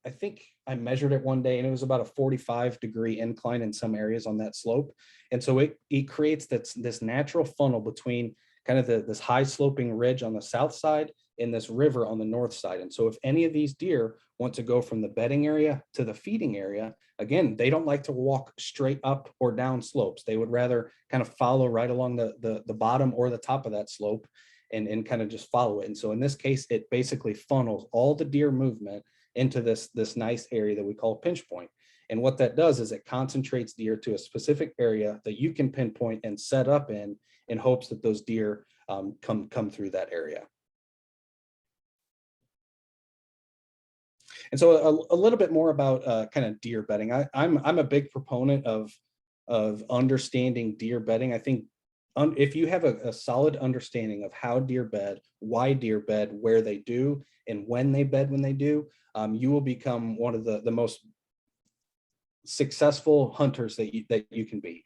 I think I measured it one day, and it was about a 45-degree incline in some areas on that slope. And so it creates this natural funnel between kind of this high sloping ridge on the south side and this river on the north side. And so if any of these deer want to go from the bedding area to the feeding area, again, they don't like to walk straight up or down slopes. They would rather kind of follow right along the bottom or the top of that slope and kind of just follow it. And so in this case, it basically funnels all the deer movement into this nice area that we call a pinch point. And what that does is it concentrates deer to a specific area that you can pinpoint and set up in hopes that those deer come through that area. And so a little bit more about kind of deer bedding. I'm a big proponent of understanding deer bedding. I think if you have a solid understanding of how deer bed, why deer bed, where they do, and when they bed when they do, you will become one of the most successful hunters that you can be.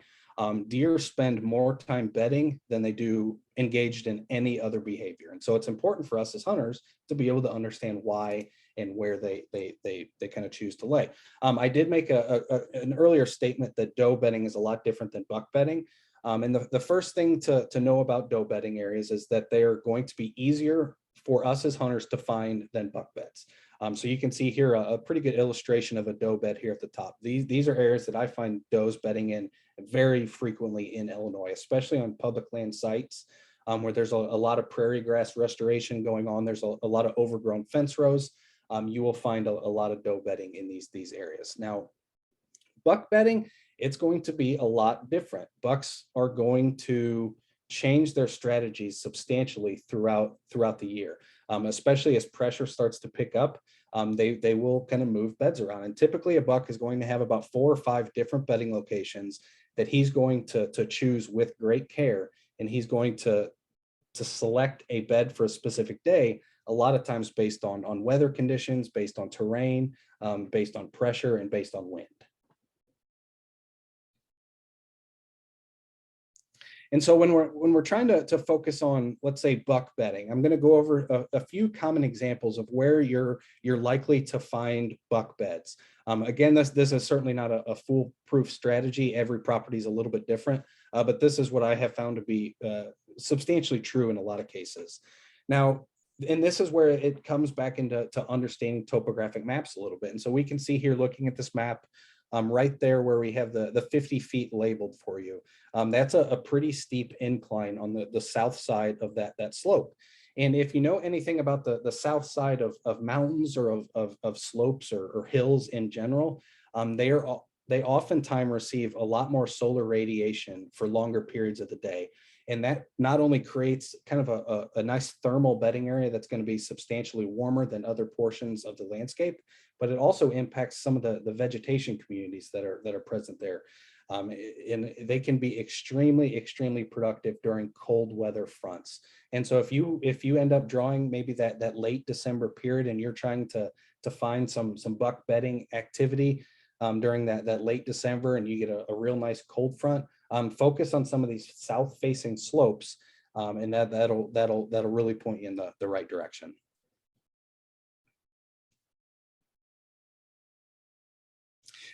Deer spend more time bedding than they do engaged in any other behavior. And so it's important for us as hunters to be able to understand why and where they kind of choose to lay. I did make an earlier statement that doe bedding is a lot different than buck bedding. And the first thing to know about doe bedding areas is that they are going to be easier for us as hunters to find than buck beds. So you can see here a pretty good illustration of a doe bed here at the top. These are areas that I find does bedding in very frequently in Illinois, especially on public land sites where there's a lot of prairie grass restoration going on. There's a lot of overgrown fence rows. You will find a lot of doe bedding in these areas. Now, buck bedding it's going to be a lot different. Bucks are going to change their strategies substantially throughout the year, especially as pressure starts to pick up. They will kind of move beds around, and typically a buck is going to have about 4 or 5 different bedding locations that he's going to choose with great care, and he's going to select a bed for a specific day, a lot of times based on weather conditions, based on terrain, based on pressure, and based on wind. And so when we're trying to focus on, let's say, buck bedding, I'm going to go over a few common examples of where you're likely to find buck beds. Again, this is certainly not a foolproof strategy. Every property is a little bit different, but this is what I have found to be substantially true in a lot of cases. Now, and this is where it comes back into understanding topographic maps a little bit. And so we can see here, looking at this map, right there where we have the 50 feet labeled for you. That's a pretty steep incline on the south side of that slope. And if you know anything about the south side of mountains or of slopes or hills in general, they oftentimes receive a lot more solar radiation for longer periods of the day. And that not only creates kind of a nice thermal bedding area that's going to be substantially warmer than other portions of the landscape, but it also impacts some of the vegetation communities that are present there. And they can be extremely productive during cold weather fronts. And so if you end up drawing maybe that late December period, and you're trying to find some buck bedding activity during that late December, and you get a real nice cold front, focus on some of these south facing slopes, and that'll really point you in the right direction.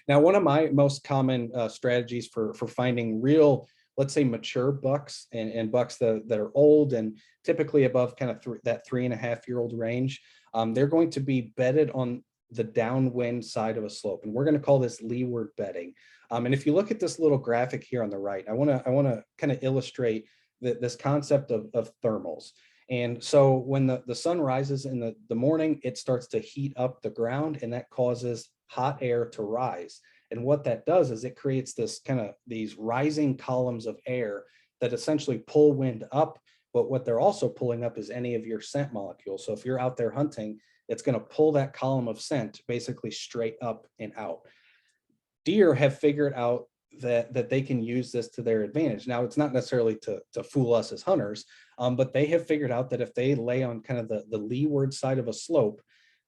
Now, one of my most common strategies for finding real, let's say, mature bucks and bucks that are old and typically above kind of that 3.5-year-old range, they're going to be bedded on the downwind side of a slope, and we're going to call this leeward bedding. And if you look at this little graphic here on the right, I want to kind of illustrate this concept of thermals. And so when the sun rises in the morning, it starts to heat up the ground, and that causes hot air to rise. And what that does is it creates these rising columns of air that essentially pull wind up. But what they're also pulling up is any of your scent molecules. So if you're out there hunting, it's going to pull that column of scent basically straight up and out. Deer have figured out that they can use this to their advantage. Now, it's not necessarily to fool us as hunters, but they have figured out that if they lay on kind of the leeward side of a slope,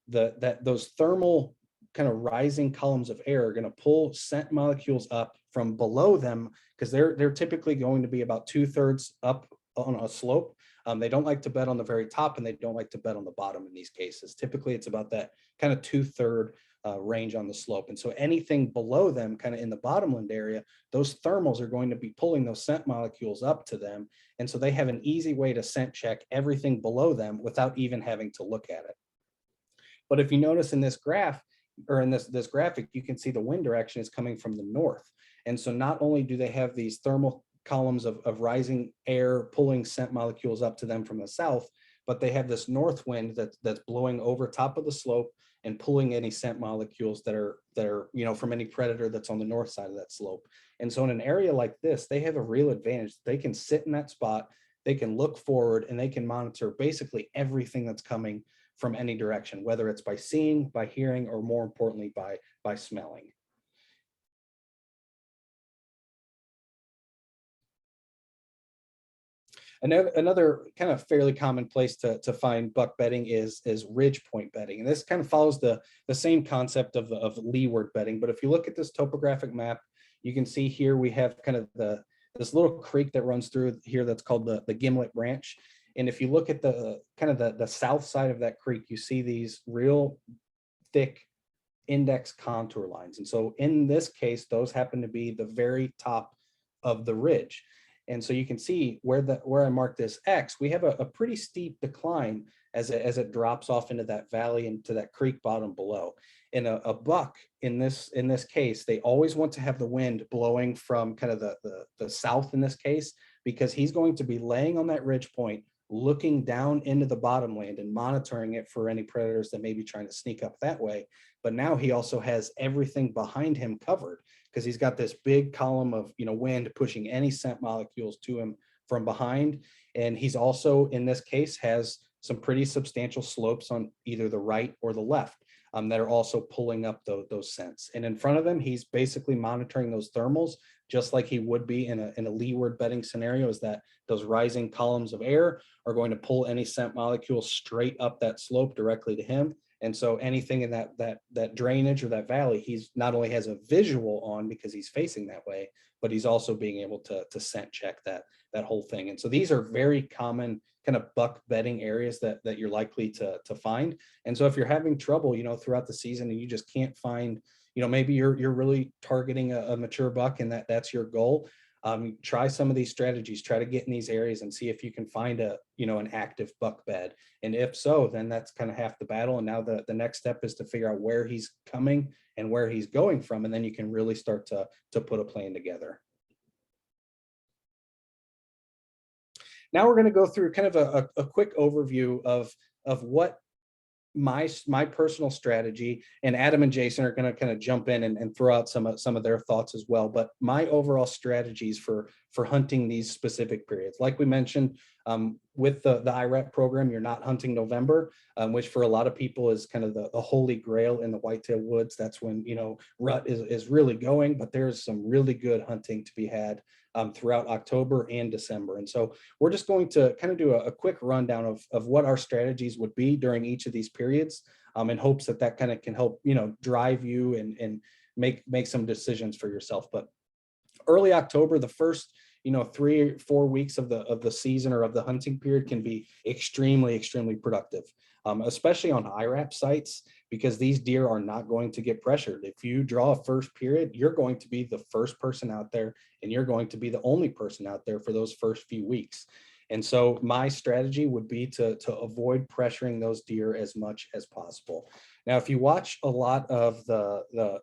those thermal kind of rising columns of air are going to pull scent molecules up from below them, because they're typically going to be about 2/3 up on a slope. They don't like to bed on the very top, and they don't like to bed on the bottom in these cases. Typically, it's about that kind of 2/3 range on the slope. And so anything below them, kind of in the bottomland area, those thermals are going to be pulling those scent molecules up to them. And so they have an easy way to scent check everything below them without even having to look at it. But if you notice in this graph, or in this graphic, you can see the wind direction is coming from the north. And so not only do they have these thermal columns of rising air pulling scent molecules up to them from the south, but they have this north wind that's blowing over top of the slope and pulling any scent molecules that are from any predator that's on the north side of that slope. And so in an area like this, they have a real advantage. They can sit in that spot, they can look forward, and they can monitor basically everything that's coming from any direction, whether it's by seeing, by hearing, or more importantly, by smelling. Another kind of fairly common place to find buck bedding is ridge point bedding. And this kind of follows the same concept of leeward bedding. But if you look at this topographic map, you can see here we have kind of this little creek that runs through here that's called the Gimlet Branch. And if you look at the south side of that creek, you see these real thick index contour lines. And so in this case, those happen to be the very top of the ridge. And so you can see where I marked this X, we have a pretty steep decline as it drops off into that valley, into that creek bottom below. And a buck in this case, they always want to have the wind blowing from kind of the south in this case, because he's going to be laying on that ridge point, looking down into the bottomland and monitoring it for any predators that may be trying to sneak up that way. But now he also has everything behind him covered. because he's got this big column of, wind pushing any scent molecules to him from behind. And he's also, in this case, has some pretty substantial slopes on either the right or the left that are also pulling up those scents. And in front of him, he's basically monitoring those thermals, just like he would be in a leeward bedding scenario, is that those rising columns of air are going to pull any scent molecule straight up that slope directly to him. And so anything in that drainage or that valley, he's not only has a visual on because he's facing that way, but he's also being able to scent check that whole thing. And so these are very common kind of buck bedding areas that you're likely to find. And so if you're having trouble, throughout the season and you just can't find, maybe you're really targeting a mature buck and that's your goal. Try some of these strategies, try to get in these areas and see if you can find an active buck bed. And if so, then that's kind of half the battle. And now the next step is to figure out where he's coming and where he's going from. And then you can really start to put a plan together. Now we're going to go through kind of a quick overview of what my personal strategy, and Adam and Jason are going to kind of jump in and throw out some of their thoughts as well. But my overall strategies for hunting these specific periods, like we mentioned, with the IREP program, you're not hunting November, which for a lot of people is kind of the holy grail in the whitetail woods. That's when, rut is really going, but there's some really good hunting to be had throughout October and December. And so we're just going to kind of do a quick rundown of what our strategies would be during each of these periods, in hopes that kind of can help, drive you and make some decisions for yourself. But early October, the first 3 or 4 weeks of the season or of the hunting period can be extremely productive, especially on IRAP sites, because these deer are not going to get pressured. If you draw a first period, you're going to be the first person out there, and you're going to be the only person out there for those first few weeks. And so my strategy would be to avoid pressuring those deer as much as possible. Now, if you watch a lot of the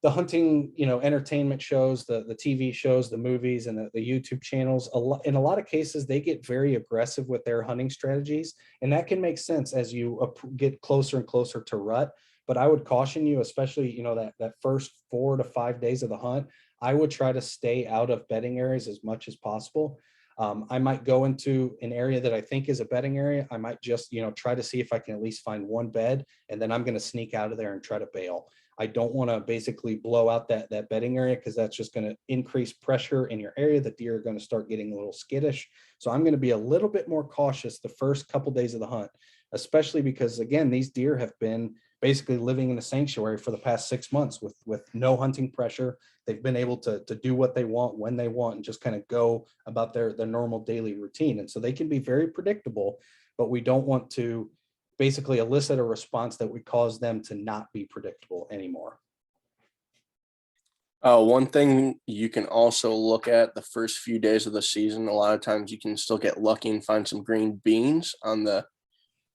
hunting, entertainment shows, the TV shows, the movies, and the YouTube channels, in a lot of cases, they get very aggressive with their hunting strategies. And that can make sense as you get closer and closer to rut. But I would caution you, especially, that first 4 to 5 days of the hunt, I would try to stay out of bedding areas as much as possible. I might go into an area that I think is a bedding area. I might just, try to see if I can at least find one bed, and then I'm going to sneak out of there and try to bail. I don't want to basically blow out that bedding area, because that's just going to increase pressure in your area. The deer are going to start getting a little skittish. So I'm going to be a little bit more cautious the first couple days of the hunt, especially because, again, these deer have been basically living in a sanctuary for the past 6 months with no hunting pressure. They've been able to do what they want when they want and just kind of go about their normal daily routine. And so they can be very predictable, but we don't want to basically elicit a response that would cause them to not be predictable anymore. One thing you can also look at the first few days of the season, a lot of times you can still get lucky and find some green beans on the,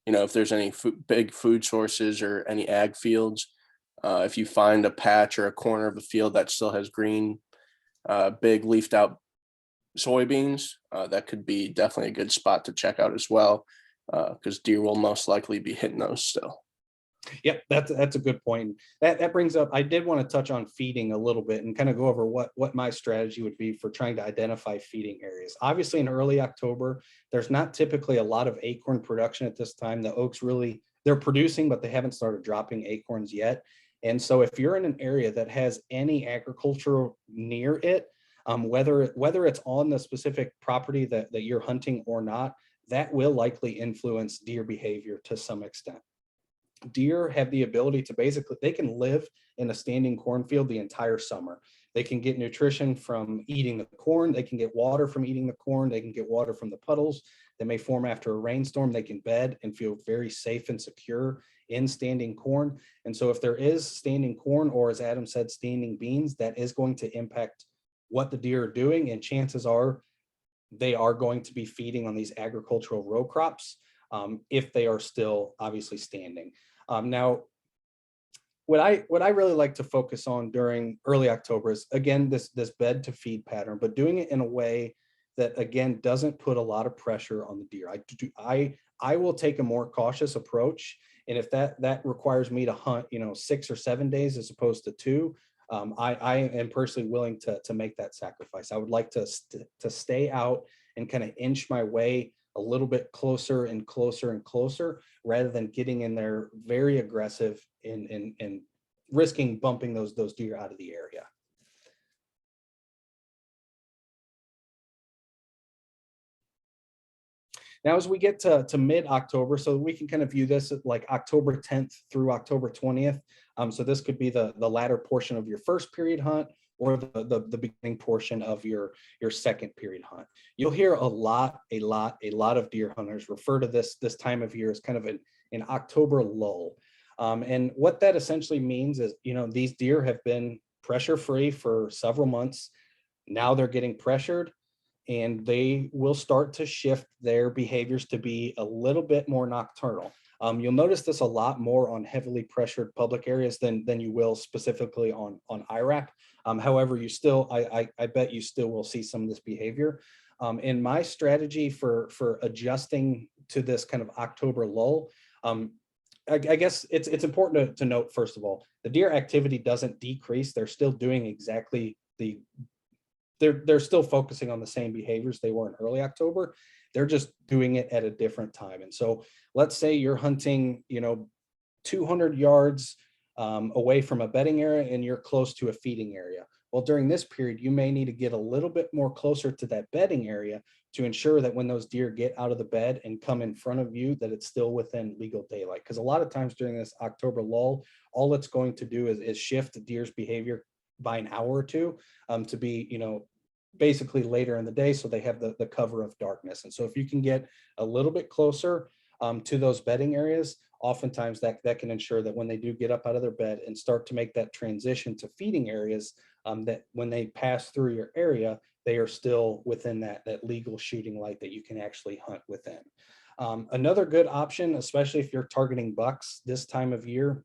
if there's any big food sources or any ag fields. If you find a patch or a corner of a field that still has green, big leafed out soybeans, that could be definitely a good spot to check out as well, because deer will most likely be hitting those still. Yep, that's a good point. That brings up, I did want to touch on feeding a little bit and kind of go over what my strategy would be for trying to identify feeding areas. Obviously, in early October, there's not typically a lot of acorn production at this time. The oaks they're producing, but they haven't started dropping acorns yet. And so if you're in an area that has any agriculture near it, whether it's on the specific property that you're hunting or not, that will likely influence deer behavior to some extent. Deer have the ability to they can live in a standing cornfield the entire summer. They can get nutrition from eating the corn. They can get water from eating the corn. They can get water from the puddles that may form after a rainstorm. They can bed and feel very safe and secure in standing corn. And so if there is standing corn, or as Adam said, standing beans, that is going to impact what the deer are doing. And chances are they are going to be feeding on these agricultural row crops, if they are still obviously standing. Now, what I really like to focus on during early October is, again, this bed to feed pattern, but doing it in a way that, again, doesn't put a lot of pressure on the deer. I will take a more cautious approach, and if that requires me to hunt 6 or 7 days as opposed to 2, I am personally willing to make that sacrifice. I would like to stay out and kind of inch my way a little bit closer and closer and closer, rather than getting in there very aggressive and risking bumping those deer out of the area. Now, as we get to mid-October, so we can kind of view this at like October 10th through October 20th. So this could be the latter portion of your first period hunt, or the beginning portion of your second period hunt. You'll hear a lot of deer hunters refer to this time of year as kind of an October lull. And what that essentially means is, these deer have been pressure free for several months. Now they're getting pressured, and they will start to shift their behaviors to be a little bit more nocturnal. You'll notice this a lot more on heavily pressured public areas than you will specifically on Irap. However, you still, I bet you still will see some of this behavior. And my strategy for adjusting to this kind of October lull, I guess it's important to note, first of all, the deer activity doesn't decrease. They're still doing exactly they're still focusing on the same behaviors they were in early October. They're just doing it at a different time. And so let's say you're hunting, 200 yards away from a bedding area, and you're close to a feeding area. Well, during this period, you may need to get a little bit more closer to that bedding area to ensure that when those deer get out of the bed and come in front of you, that it's still within legal daylight. Because a lot of times during this October lull, all it's going to do is shift the deer's behavior by an hour or two to be, basically later in the day, so they have the cover of darkness. And so if you can get a little bit closer to those bedding areas, oftentimes that can ensure that when they do get up out of their bed and start to make that transition to feeding areas, that when they pass through your area, they are still within that legal shooting light that you can actually hunt within. Another good option, especially if you're targeting bucks this time of year,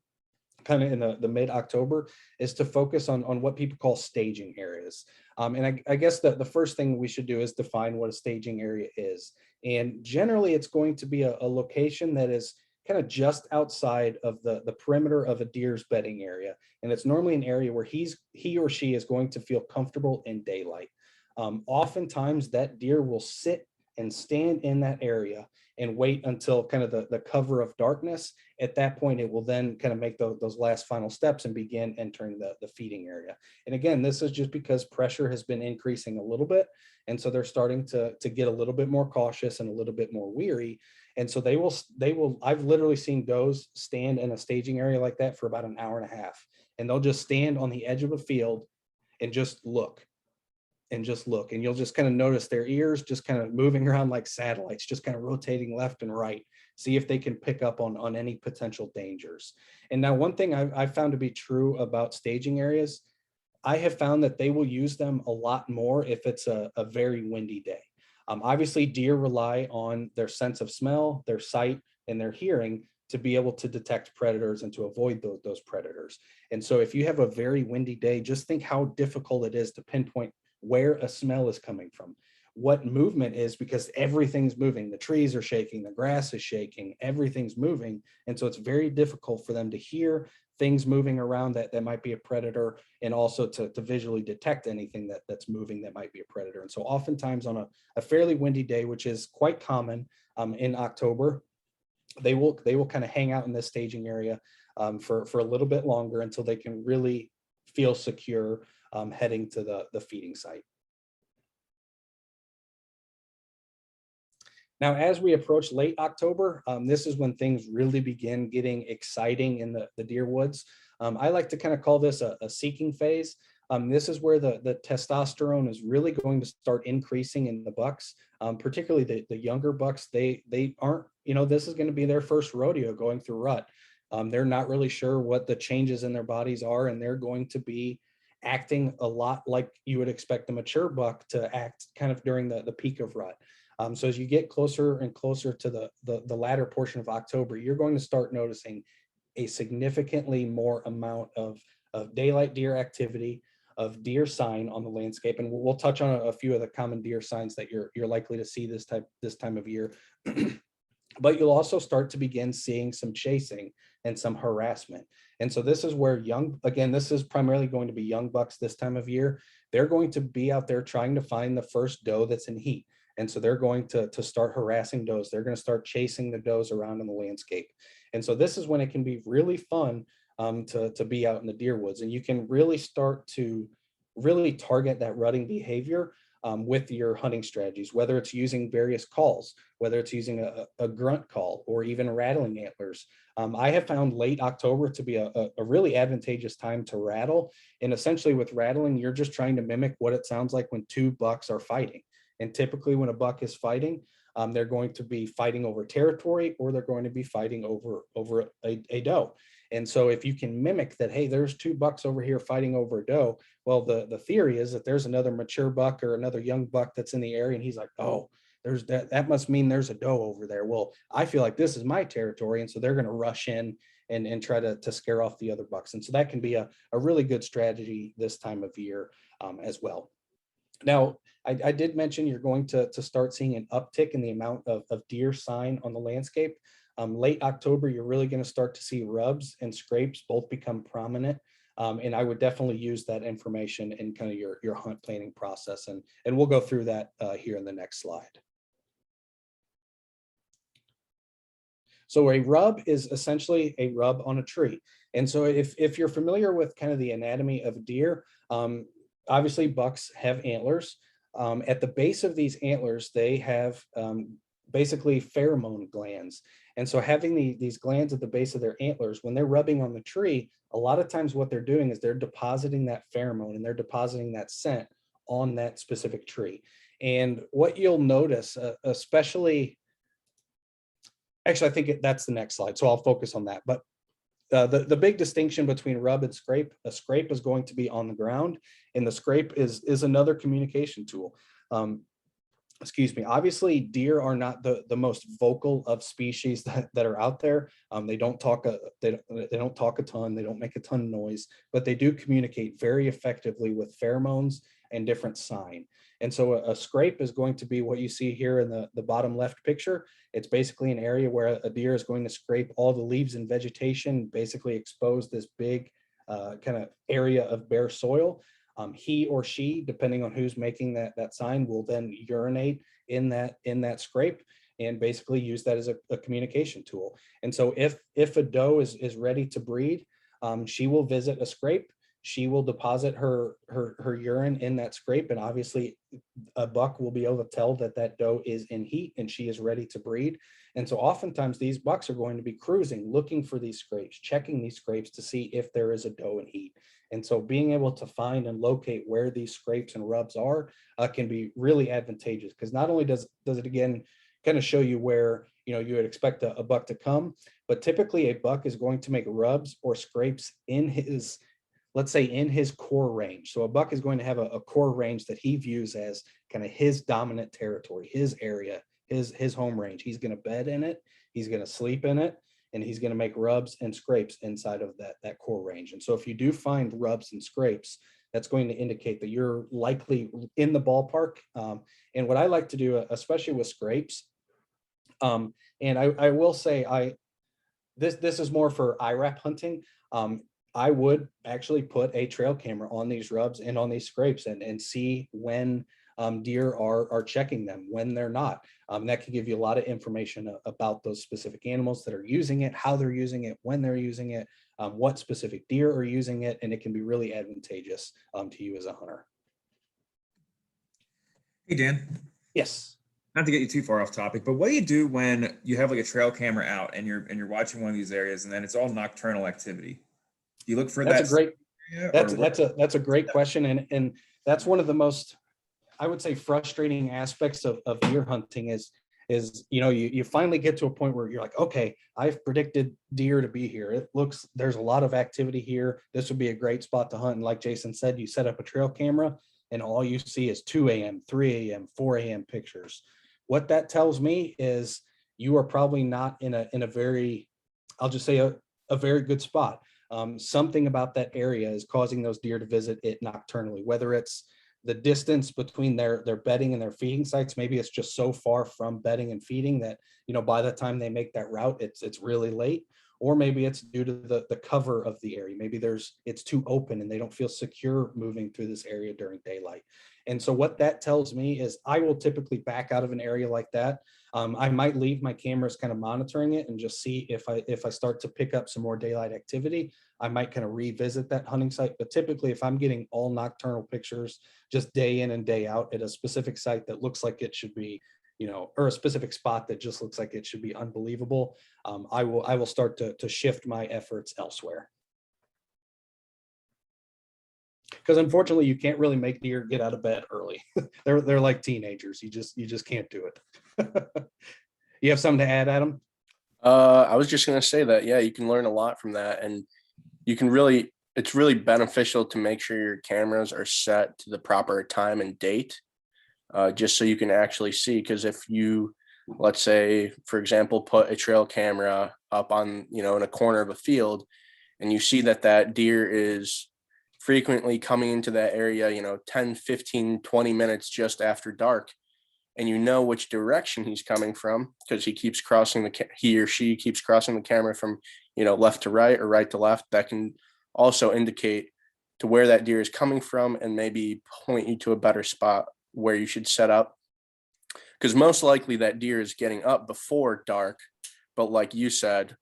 kind of in the mid-October, is to focus on what people call staging areas. And I guess the first thing we should do is define what a staging area is. And generally, it's going to be a location that is kind of just outside of the perimeter of a deer's bedding area. And it's normally an area where he or she is going to feel comfortable in daylight. Oftentimes, that deer will sit and stand in that area and wait until kind of the cover of darkness. At that point, it will then kind of make those last final steps and begin entering the feeding area. And again, this is just because pressure has been increasing a little bit. And so they're starting to get a little bit more cautious and a little bit more weary. And so they will, I've literally seen does stand in a staging area like that for about an hour and a half. And they'll just stand on the edge of a field and just look. And you'll just kind of notice their ears just kind of moving around like satellites, just kind of rotating left and right, see if they can pick up on any potential dangers. And now one thing I've found to be true about staging areas, I have found that they will use them a lot more if it's a very windy day. Obviously, deer rely on their sense of smell, their sight, and their hearing to be able to detect predators and to avoid those predators. And so if you have a very windy day, just think how difficult it is to pinpoint where a smell is coming from, what movement is, because everything's moving. The trees are shaking, the grass is shaking, everything's moving. And so it's very difficult for them to hear things moving around that might be a predator, and also to visually detect anything that's moving that might be a predator. And so oftentimes on a fairly windy day, which is quite common in October, they will kind of hang out in this staging area for a little bit longer until they can really feel secure heading to the feeding site. Now, as we approach late October, this is when things really begin getting exciting in the deer woods. I like to kind of call this a seeking phase. This is where the testosterone is really going to start increasing in the bucks, particularly the younger bucks. They aren't, this is going to be their first rodeo going through rut. They're not really sure what the changes in their bodies are, and they're going to be acting a lot like you would expect a mature buck to act kind of during the peak of rut. So as you get closer and closer to the latter portion of October, you're going to start noticing a significantly more amount of daylight deer activity, of deer sign on the landscape. And we'll touch on a few of the common deer signs that you're likely to see this time of year. but you'll also start to begin seeing some chasing and some harassment. And so this is where again, this is primarily going to be young bucks this time of year. They're going to be out there trying to find the first doe that's in heat. And so they're going to start harassing does. They're going to start chasing the does around in the landscape. And so this is when it can be really fun to be out in the deer woods. And you can really start to really target that rutting behavior with your hunting strategies, whether it's using various calls, whether it's using a grunt call or even rattling antlers. I have found late October to be a really advantageous time to rattle. And essentially with rattling, you're just trying to mimic what it sounds like when two bucks are fighting. And typically when a buck is fighting, they're going to be fighting over territory, or they're going to be fighting over a doe. And so if you can mimic that, hey, there's two bucks over here fighting over a doe. Well, the theory is that there's another mature buck or another young buck that's in the area. And he's like, oh, there's that must mean there's a doe over there. Well, I feel like this is my territory. And so they're going to rush in and try to scare off the other bucks. And so that can be a really good strategy this time of year as well. Now, I did mention you're going to start seeing an uptick in the amount of deer sign on the landscape. Late October, you're really going to start to see rubs and scrapes both become prominent. And I would definitely use that information in kind of your hunt planning process. And we'll go through that here in the next slide. So a rub is essentially a rub on a tree. And so if you're familiar with kind of the anatomy of deer, obviously bucks have antlers. At the base of these antlers, they have basically pheromone glands. And so having these glands at the base of their antlers, when they're rubbing on the tree, a lot of times what they're doing is they're depositing that pheromone and they're depositing that scent on that specific tree. And what you'll notice, especially, actually, I think that's the next slide, so I'll focus on that. But the big distinction between rub and scrape, a scrape is going to be on the ground, and the scrape is another communication tool. Excuse me. Obviously, deer are not the most vocal of species that are out there. They don't talk they don't talk a ton. They don't make a ton of noise, but they do communicate very effectively with pheromones and different sign. And so a scrape is going to be what you see here in the bottom left picture. It's basically an area where a deer is going to scrape all the leaves and vegetation, basically expose this big kind of area of bare soil. He or she, depending on who's making that sign, will then urinate in that scrape and basically use that as a communication tool. And so if a doe is ready to breed, she will visit a scrape. She will deposit her urine in that scrape, and obviously a buck will be able to tell that doe is in heat and she is ready to breed. And so oftentimes these bucks are going to be cruising, looking for these scrapes, checking these scrapes to see if there is a doe in heat. And so being able to find and locate where these scrapes and rubs are can be really advantageous, because not only does it again kind of show you where you would expect a buck to come, but typically a buck is going to make rubs or scrapes in his, let's say, in his core range. So a buck is going to have a core range that he views as kind of his dominant territory, his area, his home range. He's going to bed in it, he's going to sleep in it, and he's going to make rubs and scrapes inside of that core range. And so if you do find rubs and scrapes, that's going to indicate that you're likely in the ballpark. And what I like to do, especially with scrapes, and I will say this is more for IRAP hunting. I would actually put a trail camera on these rubs and on these scrapes and see when deer are checking them, when they're not. That can give you a lot of information about those specific animals that are using it, how they're using it, when they're using it, what specific deer are using it, and it can be really advantageous to you as a hunter. Hey, Dan. Yes. Not to get you too far off topic, but what do you do when you have like a trail camera out and you're watching one of these areas and then it's all nocturnal activity? Do you look for That's that? That's a great question, and that's one of the most, I would say, frustrating aspects of deer hunting is you finally get to a point where you're like, okay, I've predicted deer to be here. It looks, there's a lot of activity here. This would be a great spot to hunt. And like Jason said, you set up a trail camera and all you see is 2 a.m., 3 a.m., 4 a.m. pictures. What that tells me is you are probably not in a very, I'll just say a very good spot. Something about that area is causing those deer to visit it nocturnally, whether it's the distance between their bedding and their feeding sites, maybe it's just so far from bedding and feeding that, you know, by the time they make that route, it's really late. Or maybe it's due to the cover of the area. Maybe it's too open and they don't feel secure moving through this area during daylight. And so what that tells me is I will typically back out of an area like that. I might leave my cameras kind of monitoring it and just see if I start to pick up some more daylight activity, I might kind of revisit that hunting site. But typically, if I'm getting all nocturnal pictures just day in and day out at a specific site that looks like it should be, you know, or a specific spot that just looks like it should be unbelievable, I will start to shift my efforts elsewhere. Because unfortunately, you can't really make deer get out of bed early. They're like teenagers. You just can't do it. You have something to add, Adam? I was just going to say that, yeah, you can learn a lot from that, and you can really, it's really beneficial to make sure your cameras are set to the proper time and date, just so you can actually see. Because if you, let's say, for example, put a trail camera up on, you know, in a corner of a field, and you see that deer is frequently coming into that area, you know, 10, 15, 20 minutes just after dark, and you know which direction he's coming from because he or she keeps crossing the camera from, you know, left to right or right to left, that can also indicate to where that deer is coming from and maybe point you to a better spot where you should set up. Because most likely that deer is getting up before dark, but like you said,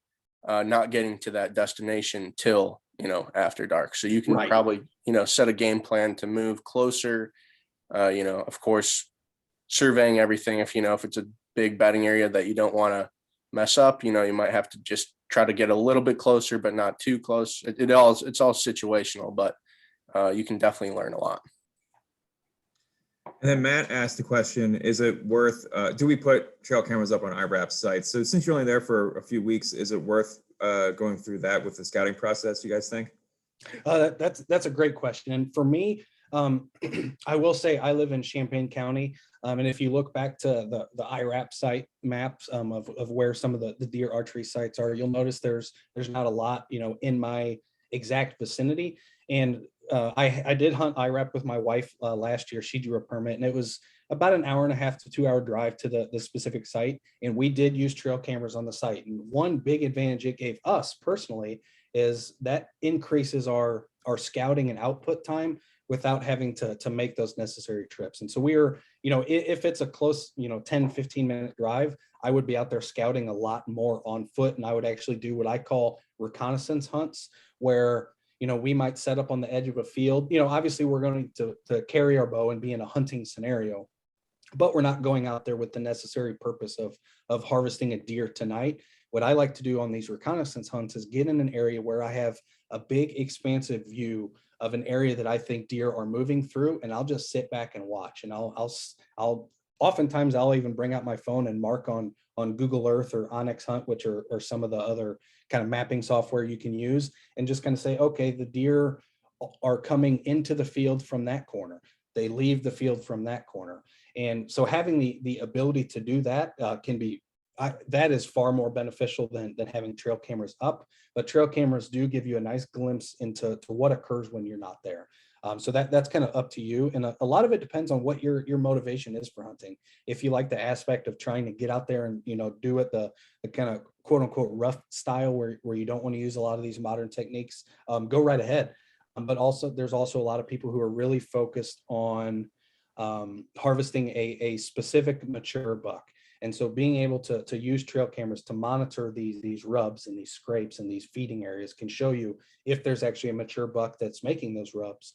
not getting to that destination till, you know, after dark. So you can probably, you know, set a game plan to move closer, you know, of course, surveying everything. If, you know, if it's a big bedding area that you don't want to mess up, you know, you might have to just try to get a little bit closer, but not too close. It's all situational, but you can definitely learn a lot. And then Matt asked the question, is it worth, do we put trail cameras up on IRAP sites? So since you're only there for a few weeks, is it worth going through that with the scouting process, you guys think? That's a great question. And for me, I will say I live in Champaign County. And if you look back to the IRAP site maps of where some of the deer archery sites are, you'll notice there's not a lot, you know, in my exact vicinity. And I did hunt IRAP with my wife last year. She drew a permit, and it was about an 1.5 to 2 hour drive to the specific site. And we did use trail cameras on the site. And one big advantage it gave us personally is that increases our scouting and output time without having to make those necessary trips. And so we were, you know, if it's a close, you know, 10, 15-minute drive, I would be out there scouting a lot more on foot. And I would actually do what I call reconnaissance hunts, where, you know, we might set up on the edge of a field. You know, obviously we're going to carry our bow and be in a hunting scenario, but we're not going out there with the necessary purpose of harvesting a deer tonight. What I like to do on these reconnaissance hunts is get in an area where I have a big expansive view of an area that I think deer are moving through, and I'll just sit back and watch. And I'll oftentimes I'll even bring out my phone and mark on Google Earth or Onyx Hunt, which are some of the other kind of mapping software you can use, and just kind of say, okay, the deer are coming into the field from that corner. They leave the field from that corner. And so having the ability to do that can be, that is far more beneficial than having trail cameras up. But trail cameras do give you a nice glimpse into what occurs when you're not there. So that's kind of up to you. And a lot of it depends on what your motivation is for hunting. If you like the aspect of trying to get out there and, you know, do it the kind of quote unquote rough style where you don't want to use a lot of these modern techniques, go right ahead. But also there's also a lot of people who are really focused on harvesting a specific mature buck. And so being able to use trail cameras to monitor these rubs and these scrapes and these feeding areas can show you if there's actually a mature buck that's making those rubs,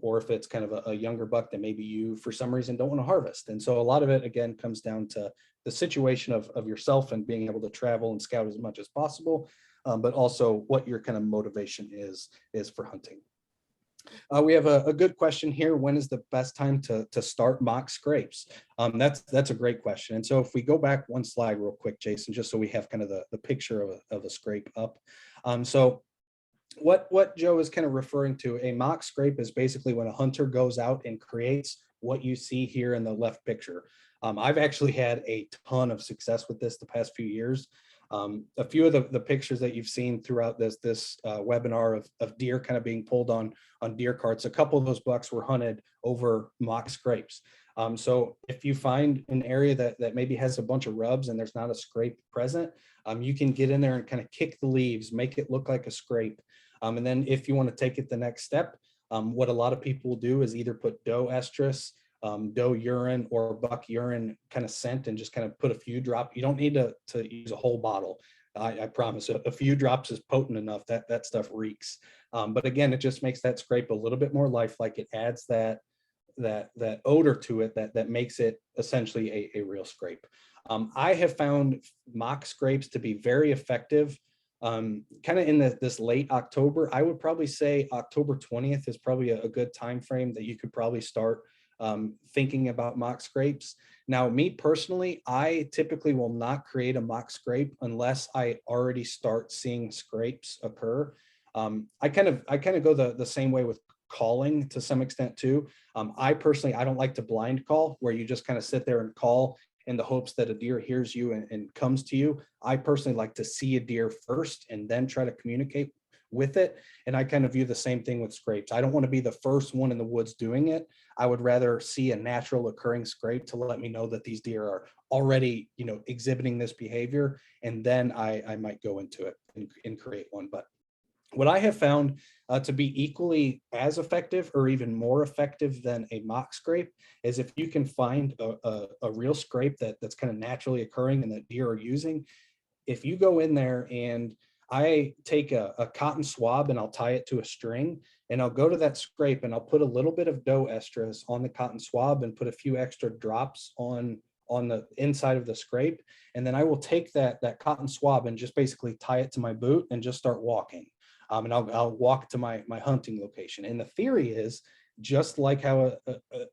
or if it's kind of a younger buck that maybe you for some reason don't want to harvest. And so a lot of it again comes down to the situation of yourself and being able to travel and scout as much as possible, but also what your kind of motivation is for hunting. We have a good question here. When is the best time to start mock scrapes? That's a great question. And so if we go back one slide real quick, Jason, just so we have kind of the picture of a scrape up. So what Joe is kind of referring to, a mock scrape is basically when a hunter goes out and creates what you see here in the left picture. I've actually had a ton of success with this the past few years. A few of the pictures that you've seen throughout this webinar of deer kind of being pulled on deer carts, a couple of those bucks were hunted over mock scrapes. So if you find an area that maybe has a bunch of rubs and there's not a scrape present, you can get in there and kind of kick the leaves, make it look like a scrape. And then if you want to take it the next step, what a lot of people will do is either put doe estrus, doe urine, or buck urine kind of scent and just kind of put a few drops. You don't need to use a whole bottle. I promise a few drops is potent enough that stuff reeks. But again, it just makes that scrape a little bit more lifelike. It adds that odor to it that makes it essentially a real scrape. I have found mock scrapes to be very effective kind of in this late October. I would probably say October 20th is probably a good time frame that you could probably start thinking about mock scrapes. Now, me personally, I typically will not create a mock scrape unless I already start seeing scrapes occur. I kind of go the same way with calling to some extent too. I personally, I don't like to blind call where you just kind of sit there and call in the hopes that a deer hears you and comes to you. I personally like to see a deer first and then try to communicate with it. And I kind of view the same thing with scrapes. I don't want to be the first one in the woods doing it. I would rather see a natural occurring scrape to let me know that these deer are already, exhibiting this behavior. And then I might go into it and create one. But what I have found to be equally as effective or even more effective than a mock scrape is if you can find a real scrape that's kind of naturally occurring and that deer are using. If you go in there and I take a cotton swab and I'll tie it to a string and I'll go to that scrape and I'll put a little bit of doe estrus on the cotton swab and put a few extra drops on the inside of the scrape. And then I will take that cotton swab and just basically tie it to my boot and just start walking. And I'll walk to my hunting location. And the theory is just like how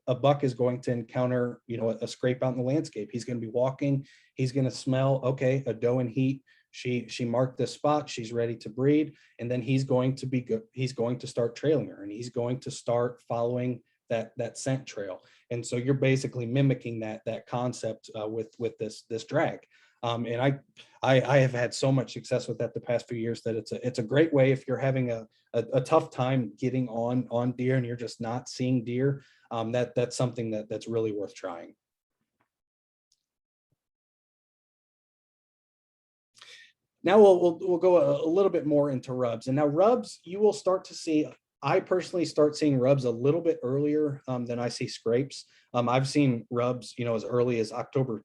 a buck is going to encounter, a scrape out in the landscape. He's going to be walking. He's going to smell, okay, a doe in heat. She marked this spot. She's ready to breed. And then he's going to start trailing her and he's going to start following that scent trail. And so you're basically mimicking that concept with this drag. And I have had so much success with that the past few years that it's a great way if you're having a tough time getting on deer and you're just not seeing deer. That's something that's really worth trying. Now we'll go a little bit more into rubs. And now rubs, you will start to see, I personally start seeing rubs a little bit earlier than I see scrapes. I've seen rubs, as early as October,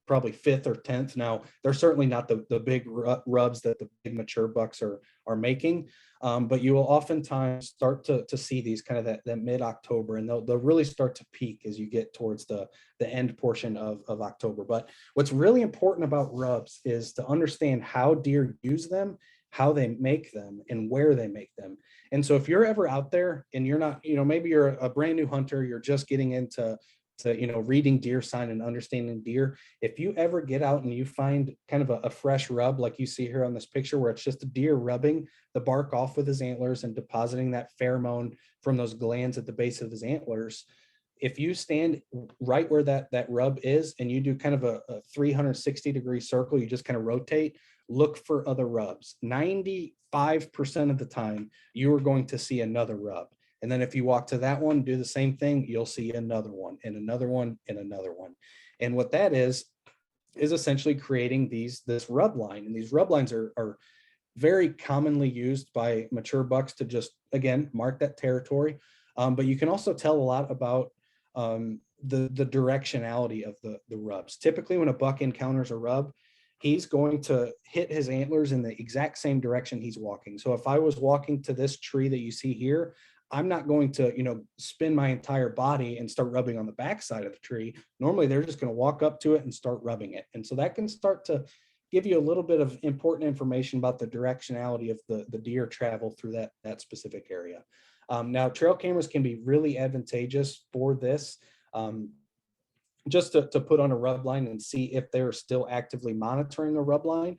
probably 5th or 10th. Now, they're certainly not the big rubs that the big mature bucks are making, but you will oftentimes start to see these kind of that mid-October, and they'll really start to peak as you get towards the end portion of October. But what's really important about rubs is to understand how deer use them, how they make them, and where they make them. And so if you're ever out there and you're not, maybe you're a brand new hunter, you're just getting into reading deer sign and understanding deer. If you ever get out and you find kind of a fresh rub, like you see here on this picture, where it's just a deer rubbing the bark off with his antlers and depositing that pheromone from those glands at the base of his antlers, if you stand right where that rub is and you do kind of a 360-degree circle, you just kind of rotate, look for other rubs. 95% of the time, you are going to see another rub. And then if you walk to that one, do the same thing, you'll see another one and another one and another one. And what that is essentially creating this rub line. And these rub lines are very commonly used by mature bucks to just, again, mark that territory. But you can also tell a lot about the directionality of the rubs. Typically, when a buck encounters a rub, he's going to hit his antlers in the exact same direction he's walking. So if I was walking to this tree that you see here, I'm not going to, spin my entire body and start rubbing on the backside of the tree. Normally, they're just going to walk up to it and start rubbing it. And so that can start to give you a little bit of important information about the directionality of the deer travel through that specific area. Now, trail cameras can be really advantageous for this, just to put on a rub line and see if they're still actively monitoring a rub line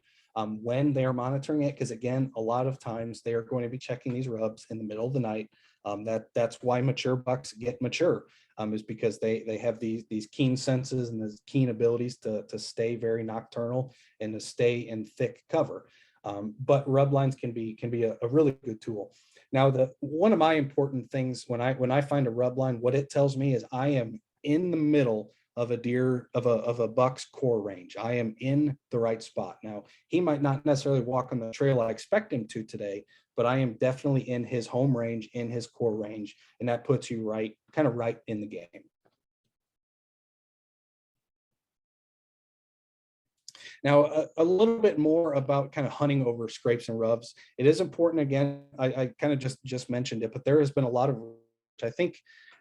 when they're monitoring it. Because again, a lot of times they are going to be checking these rubs in the middle of the night. That's why mature bucks get mature, is because they have these keen senses and these keen abilities to stay very nocturnal and to stay in thick cover. But rub lines can be a really good tool. Now, one of my important things when I find a rub line, what it tells me is I am in the middle of a buck's core range. I am in the right spot. Now, he might not necessarily walk on the trail I expect him to today, but I am definitely in his home range, in his core range, and that puts you right in the game. Now, a little bit more about kind of hunting over scrapes and rubs. It is important, again, I kind of just mentioned it, but there has been a lot of, I think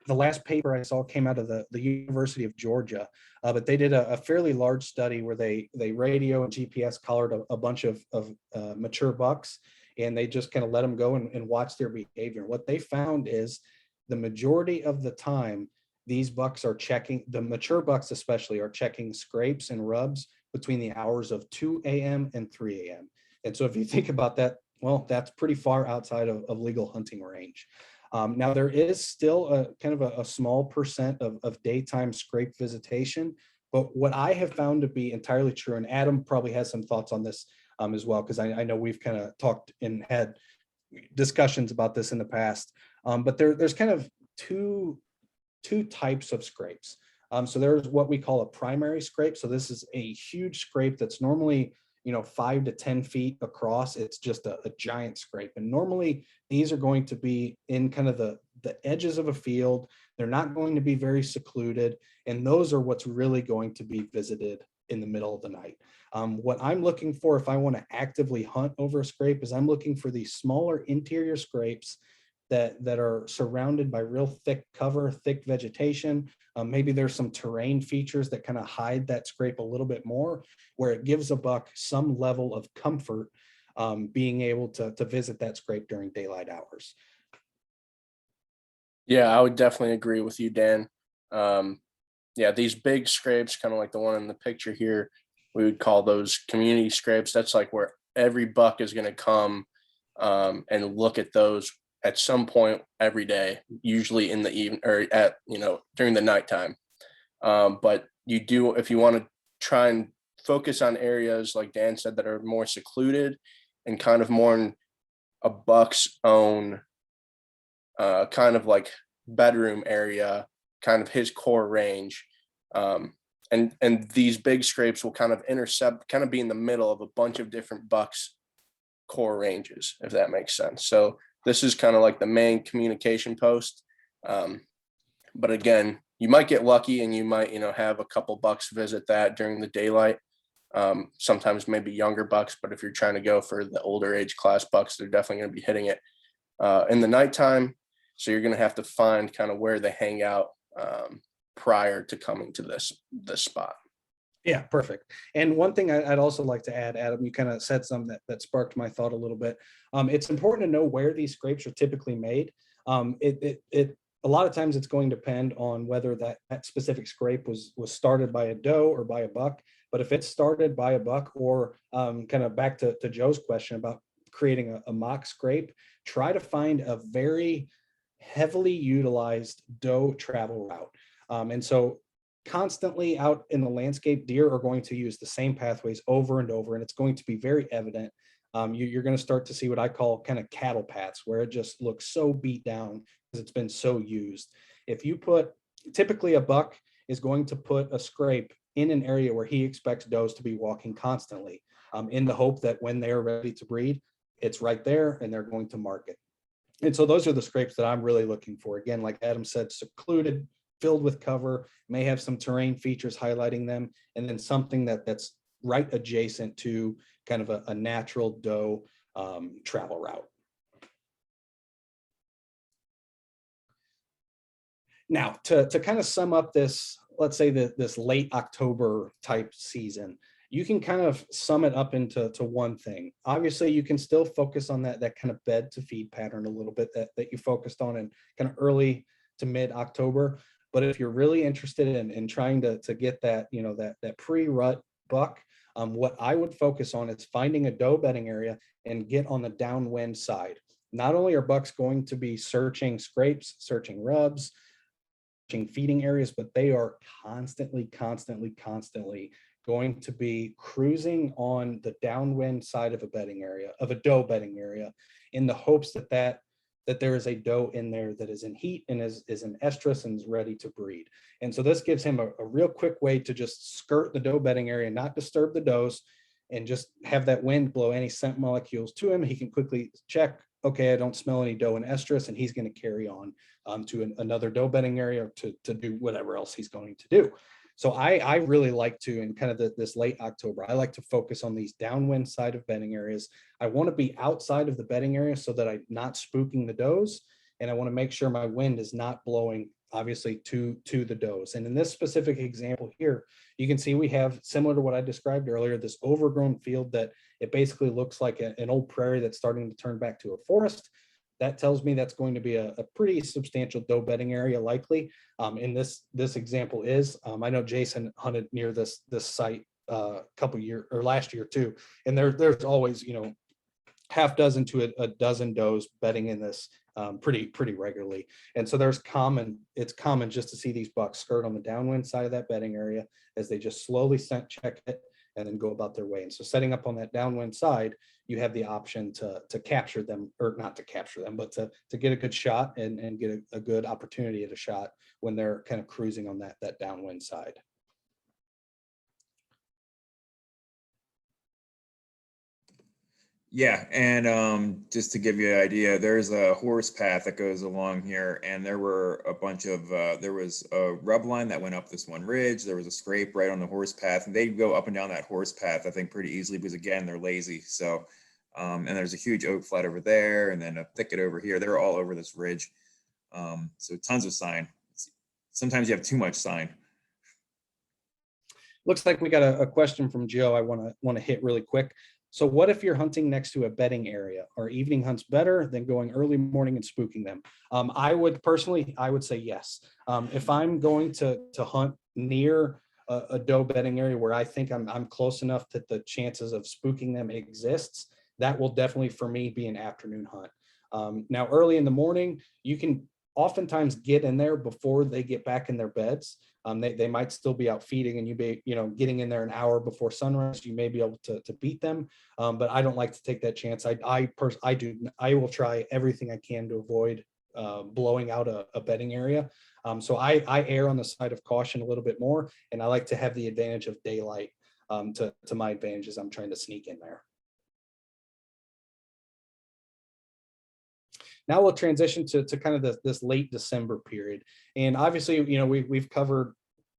the last paper I saw came out of the University of Georgia, but they did a fairly large study where they radio and GPS collared a bunch of mature bucks, and they just kind of let them go and watch their behavior. What they found is the majority of the time, these bucks are checking, the mature bucks especially, are checking scrapes and rubs between the hours of 2 a.m. and 3 a.m. And so if you think about that, well, that's pretty far outside of legal hunting range. Now, there is still a kind of a small percent of daytime scrape visitation, but what I have found to be entirely true, and Adam probably has some thoughts on this as well, because I know we've kind of talked and had discussions about this in the past, but there's kind of two types of scrapes. So there's what we call a primary scrape. So this is a huge scrape that's normally 5 to 10 feet across. It's just a giant scrape. And normally these are going to be in kind of the edges of a field. They're not going to be very secluded. And those are what's really going to be visited in the middle of the night. What I'm looking for if I want to actively hunt over a scrape is I'm looking for these smaller interior scrapes that are surrounded by real thick cover, thick vegetation. Maybe there's some terrain features that kind of hide that scrape a little bit more, where it gives a buck some level of comfort being able to visit that scrape during daylight hours. Yeah, I would definitely agree with you, Dan. Yeah, these big scrapes, kind of like the one in the picture here, we would call those community scrapes. That's like where every buck is going to come and look at those at some point every day, usually in the evening or at, during the nighttime. But you do, if you want to try and focus on areas like Dan said that are more secluded and kind of more in a buck's own kind of like bedroom area, kind of his core range. And these big scrapes will kind of intercept, kind of be in the middle of a bunch of different bucks' core ranges, if that makes sense. So this is kind of like the main communication post. But again, you might get lucky and you might, have a couple bucks visit that during the daylight. Sometimes maybe younger bucks, but if you're trying to go for the older age class bucks, they're definitely going to be hitting it in the nighttime. So you're going to have to find kind of where they hang out prior to coming to this spot. Yeah, perfect. And one thing I'd also like to add, Adam, you kind of said something that sparked my thought a little bit. It's important to know where these scrapes are typically made. A lot of times it's going to depend on whether that specific scrape was started by a doe or by a buck. But if it's started by a buck, or kind of back to Joe's question about creating a mock scrape, try to find a very heavily utilized doe travel route. And so constantly out in the landscape, deer are going to use the same pathways over and over, and it's going to be very evident. You're going to start to see what I call kind of cattle paths, where it just looks so beat down because it's been so used. If you typically a buck is going to put a scrape in an area where he expects does to be walking constantly, in the hope that when they're ready to breed, it's right there and they're going to mark it. And so those are the scrapes that I'm really looking for. Again, like Adam said, secluded, filled with cover, may have some terrain features highlighting them, and then something that's right adjacent to kind of a natural doe travel route. Now, to kind of sum up this, let's say this late October type season, you can kind of sum it up into one thing. Obviously, you can still focus on that kind of bed to feed pattern a little bit that you focused on in kind of early to mid October. But if you're really interested in trying to get that, that pre-rut buck, what I would focus on is finding a doe bedding area and get on the downwind side. not only are bucks going to be searching scrapes, searching rubs, searching feeding areas, but they are constantly going to be cruising on the downwind side of a bedding area, of a doe bedding area, in the hopes that there is a doe in there that is in heat and is in estrus and is ready to breed. And so this gives him a real quick way to just skirt the doe bedding area, not disturb the does, and just have that wind blow any scent molecules to him. He can quickly check, okay, I don't smell any doe in estrus, and he's going to carry on to another doe bedding area to do whatever else he's going to do. So I really like to, in kind of this late October, I like to focus on these downwind side of bedding areas. I want to be outside of the bedding area so that I'm not spooking the does, and I want to make sure my wind is not blowing, obviously, to the does. And in this specific example here, you can see we have, similar to what I described earlier, this overgrown field that it basically looks like an old prairie that's starting to turn back to a forest. That tells me that's going to be a pretty substantial doe bedding area, likely. In this example is, I know Jason hunted near this site a couple years or last year too, and there's always, you know, half dozen to a dozen does bedding in this pretty regularly. And so it's common just to see these bucks skirt on the downwind side of that bedding area as they just slowly scent check it and then go about their way. And so setting up on that downwind side, you have the option to capture them, or not to capture them, but to get a good shot and get a good opportunity at a shot when they're kind of cruising on that downwind side. Yeah, and just to give you an idea, there's a horse path that goes along here, and there were a bunch of, there was a rub line that went up this one ridge, there was a scrape right on the horse path, and they go up and down that horse path, I think, pretty easily, because again, they're lazy. So, and there's a huge oak flat over there, and then a thicket over here. They're all over this ridge. So tons of sign. Sometimes you have too much sign. Looks like we got a question from Joe I want to hit really quick. So what if you're hunting next to a bedding area? Are evening hunts better than going early morning and spooking them? I would say yes. If I'm going to hunt near a doe bedding area where I think I'm close enough that the chances of spooking them exists, that will definitely, for me, be an afternoon hunt. Now, early in the morning, you can oftentimes get in there before they get back in their beds. They might still be out feeding, and you be, getting in there an hour before sunrise, you may be able to beat them. But I don't like to take that chance. I will try everything I can to avoid blowing out a bedding area. So I err on the side of caution a little bit more, and I like to have the advantage of daylight to my advantage as I'm trying to sneak in there. Now we'll transition to kind of this late December period. And obviously, we've covered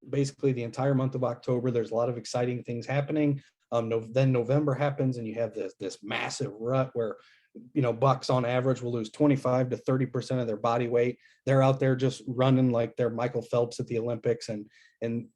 basically the entire month of October. There's a lot of exciting things happening. Then November happens, and you have this massive rut where, bucks on average will lose 25 to 30% of their body weight. They're out there just running like they're Michael Phelps at the Olympics. And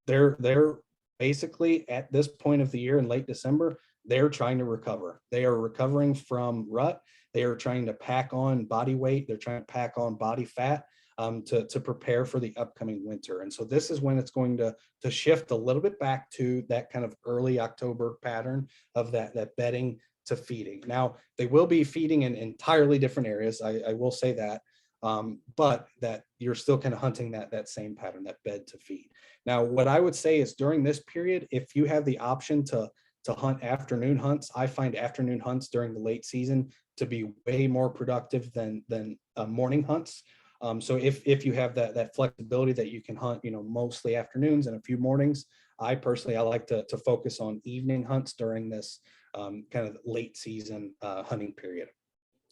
they're basically, at this point of the year in late December, they're trying to recover. They are recovering from rut. They are trying to pack on body weight. They're trying to pack on body fat to prepare for the upcoming winter. And so this is when it's going to shift a little bit back to that kind of early October pattern of that bedding to feeding. Now, they will be feeding in entirely different areas. I will say that, but that you're still kind of hunting that same pattern, that bed to feed. Now, what I would say is during this period, if you have the option to hunt afternoon hunts, I find afternoon hunts during the late season to be way more productive than morning hunts. So if you have that flexibility that you can hunt, mostly afternoons and a few mornings, I like to focus on evening hunts during this kind of late season hunting period.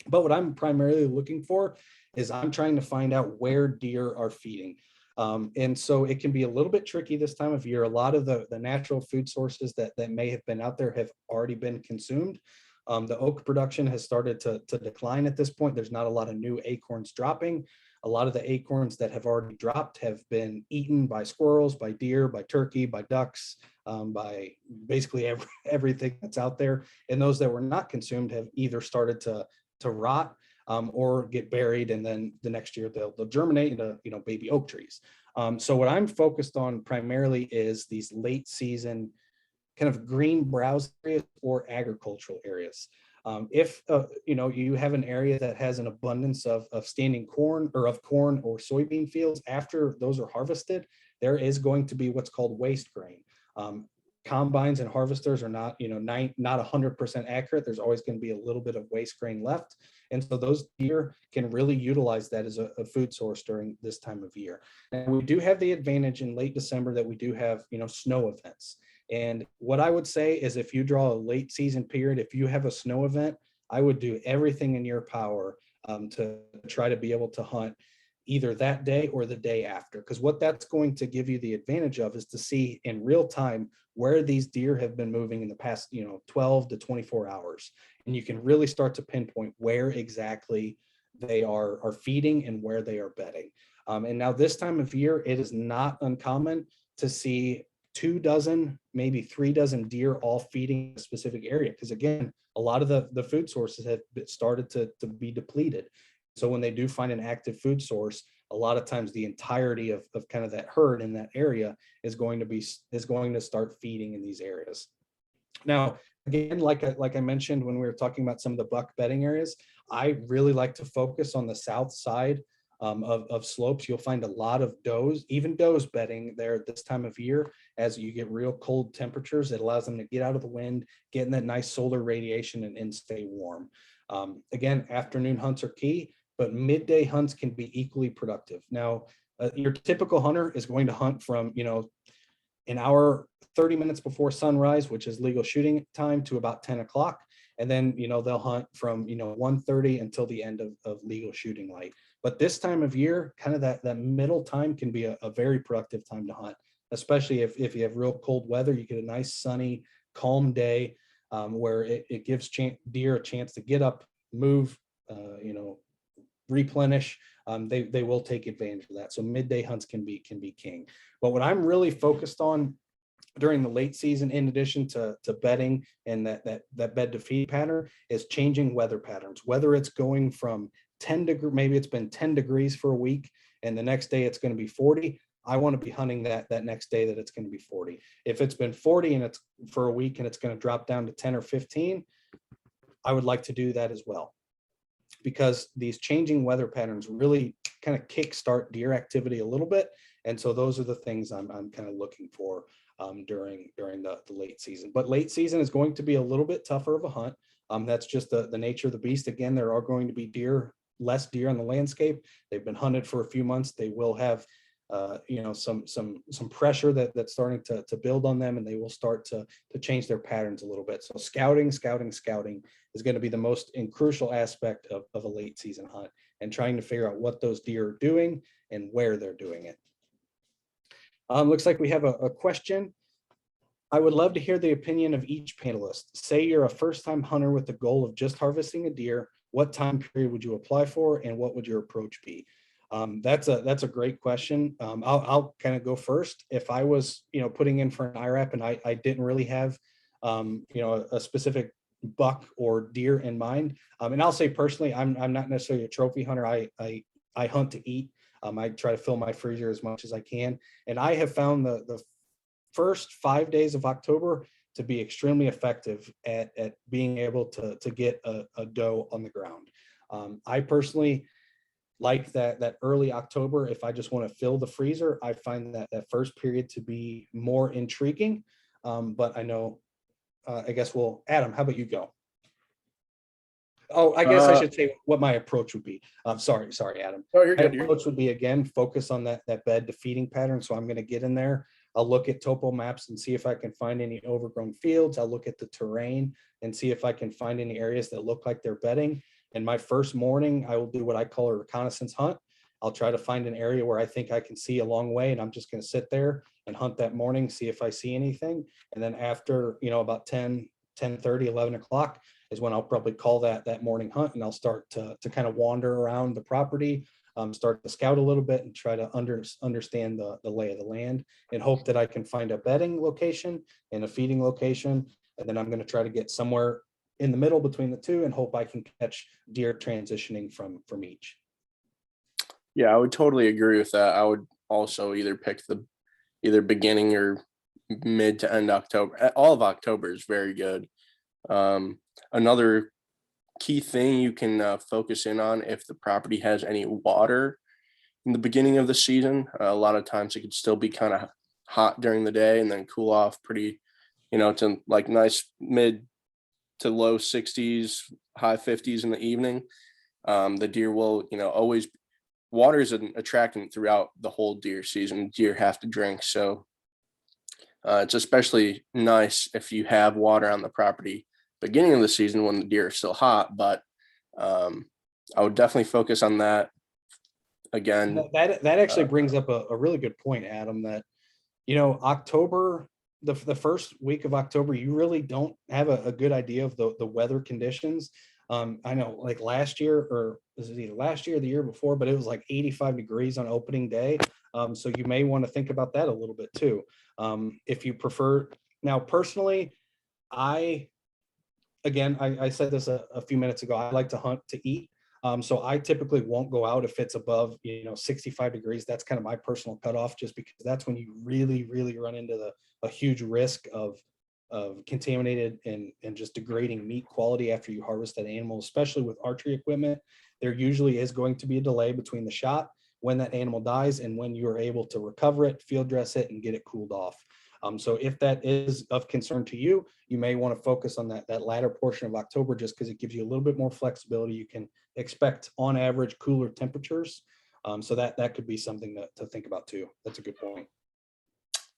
But what I'm primarily looking for is I'm trying to find out where deer are feeding. And so it can be a little bit tricky this time of year. A lot of the natural food sources that may have been out there have already been consumed. The oak production has started to decline at this point. There's not a lot of new acorns dropping. A lot of the acorns that have already dropped have been eaten by squirrels, by deer, by turkey, by ducks, by basically everything that's out there. And those that were not consumed have either started to rot or get buried, and then the next year they'll germinate into baby oak trees. So what I'm focused on primarily is these late season kind of green browse areas or agricultural areas. If you have an area that has an abundance of standing corn or soybean fields after those are harvested, there is going to be what's called waste grain. Combines and harvesters are not 100% accurate. There's always going to be a little bit of waste grain left. And so those deer can really utilize that as a food source during this time of year. And we do have the advantage in late December that we do have, snow events. And what I would say is if you draw a late season period, if you have a snow event, I would do everything in your power to try to be able to hunt either that day or the day after. Because what that's going to give you the advantage of is to see in real time where these deer have been moving in the past, 12 to 24 hours. And you can really start to pinpoint where exactly they are feeding and where they are bedding. And now this time of year, it is not uncommon to see 2 dozen, maybe 3 dozen deer all feeding a specific area. Because again, a lot of the food sources have started to be depleted. So when they do find an active food source, a lot of times the entirety of kind of that herd in that area is going to start feeding in these areas. Now, again, like I mentioned when we were talking about some of the buck bedding areas, I really like to focus on the south side of slopes. You'll find a lot of does, even does bedding there this time of year. As you get real cold temperatures, it allows them to get out of the wind, get in that nice solar radiation and stay warm. Again, afternoon hunts are key, but midday hunts can be equally productive. Now, your typical hunter is going to hunt from, an hour, 30 minutes before sunrise, which is legal shooting time, to about 10 o'clock. And then, they'll hunt from, 1:30 until the end of legal shooting light. But this time of year, kind of that middle time can be a very productive time to hunt, especially if you have real cold weather. You get a nice sunny, calm day where it gives deer a chance to get up, move, replenish. They will take advantage of that. So midday hunts can be king. But what I'm really focused on during the late season, in addition to bedding and that bed to feed pattern, is changing weather patterns. Whether it's going from 10 degrees, maybe it's been 10 degrees for a week, and the next day it's going to be 40. I want to be hunting that next day that it's going to be 40. If it's been 40 and it's for a week and it's going to drop down to 10 or 15, I would like to do that as well, because these changing weather patterns really kind of kickstart deer activity a little bit. And so those are the things I'm kind of looking for during the late season. But late season is going to be a little bit tougher of a hunt. That's just the nature of the beast. Again, there are going to be less deer on the landscape. They've been hunted for a few months. They will have some pressure that's starting to build on them, and they will start to change their patterns a little bit. So scouting is going to be the most crucial aspect of a late season hunt, and trying to figure out what those deer are doing and where they're doing it. Looks like we have a question. I would love to hear the opinion of each panelist. Say you're a first-time hunter with the goal of just harvesting a deer. What time period would you apply for, and what would your approach be? That's a great question. I'll kind of go first. If I was, putting in for an IRAP and I didn't really have, a specific buck or deer in mind, and I'll say personally, I'm not necessarily a trophy hunter. I hunt to eat. I try to fill my freezer as much as I can, and I have found the first 5 days of October to be extremely effective at being able to get a doe on the ground. I personally like that early October. If I just want to fill the freezer, I find that first period to be more intriguing. But I know, I guess Adam, how about you go? Oh, I guess I should say what my approach would be. Sorry, Adam. Oh, you're My good. approach would be, again, focus on that bed to feeding pattern. So I'm going to get in there. I'll look at topo maps and see if I can find any overgrown fields. I'll look at the terrain and see if I can find any areas that look like they're bedding. And my first morning, I will do what I call a reconnaissance hunt. I'll try to find an area where I think I can see a long way, and I'm just going to sit there and hunt that morning, see if I see anything. And then after, about 10:30, 11 o'clock is when I'll probably call that morning hunt, and I'll start to kind of wander around the property, start to scout a little bit and try to understand the lay of the land, and hope that I can find a bedding location and a feeding location. And then I'm going to try to get somewhere in the middle between the two and hope I can catch deer transitioning from each. Yeah, I would totally agree with that. I would also either pick either beginning or mid to end October. All of October is very good. Another key thing you can focus in on if the property has any water in the beginning of the season. A lot of times it could still be kind of hot during the day and then cool off pretty, to like nice mid to low 60s, high 50s in the evening. The deer will, always, water is an attractant throughout the whole deer season. Deer have to drink. So it's especially nice if you have water on the property beginning of the season when the deer are still hot, but I would definitely focus on that. Again, That actually brings up a really good point, Adam, that, October, the first week of October, you really don't have a good idea of the weather conditions. I know like last year, or this is either last year or the year before, but it was like 85 degrees on opening day. So you may want to think about that a little bit too. If you prefer. Now, personally, I said this a few minutes ago, I like to hunt to eat. So I typically won't go out if it's above, 65 degrees. That's kind of my personal cutoff, just because that's when you really, really run into a huge risk of contaminated and just degrading meat quality after you harvest that animal, especially with archery equipment. There usually is going to be a delay between the shot, when that animal dies, and when you are able to recover it, field dress it, and get it cooled off. So if that is of concern to you, you may want to focus on that latter portion of October, just because it gives you a little bit more flexibility. You can expect on average cooler temperatures. So that could be something to think about too. That's a good point.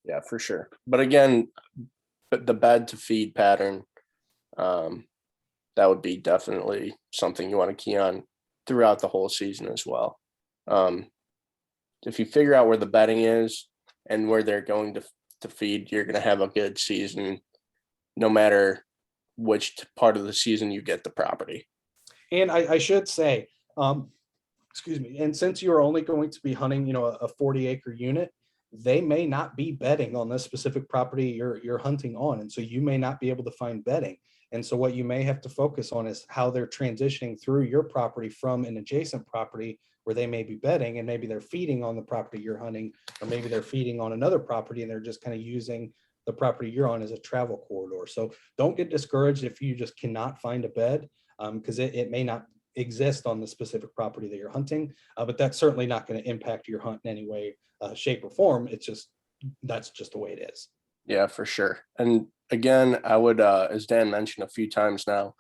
Yeah, for sure. But again, the bed to feed pattern, that would be definitely something you want to key on throughout the whole season as well. If you figure out where the bedding is and where they're going to feed, you're going to have a good season no matter which part of the season you get the property. And I should say, excuse me, and since you're only going to be hunting, a 40-acre unit, they may not be bedding on this specific property you're hunting on. And so you may not be able to find bedding. And so what you may have to focus on is how they're transitioning through your property from an adjacent property where they may be bedding, and maybe they're feeding on the property you're hunting, or maybe they're feeding on another property and they're just kind of using the property you're on as a travel corridor. So don't get discouraged if you just cannot find a bed, because it may not exist on the specific property that you're hunting, but that's certainly not going to impact your hunt in any way, shape, or form. That's just the way it is. Yeah, for sure. And again, I would, as Dan mentioned a few times now,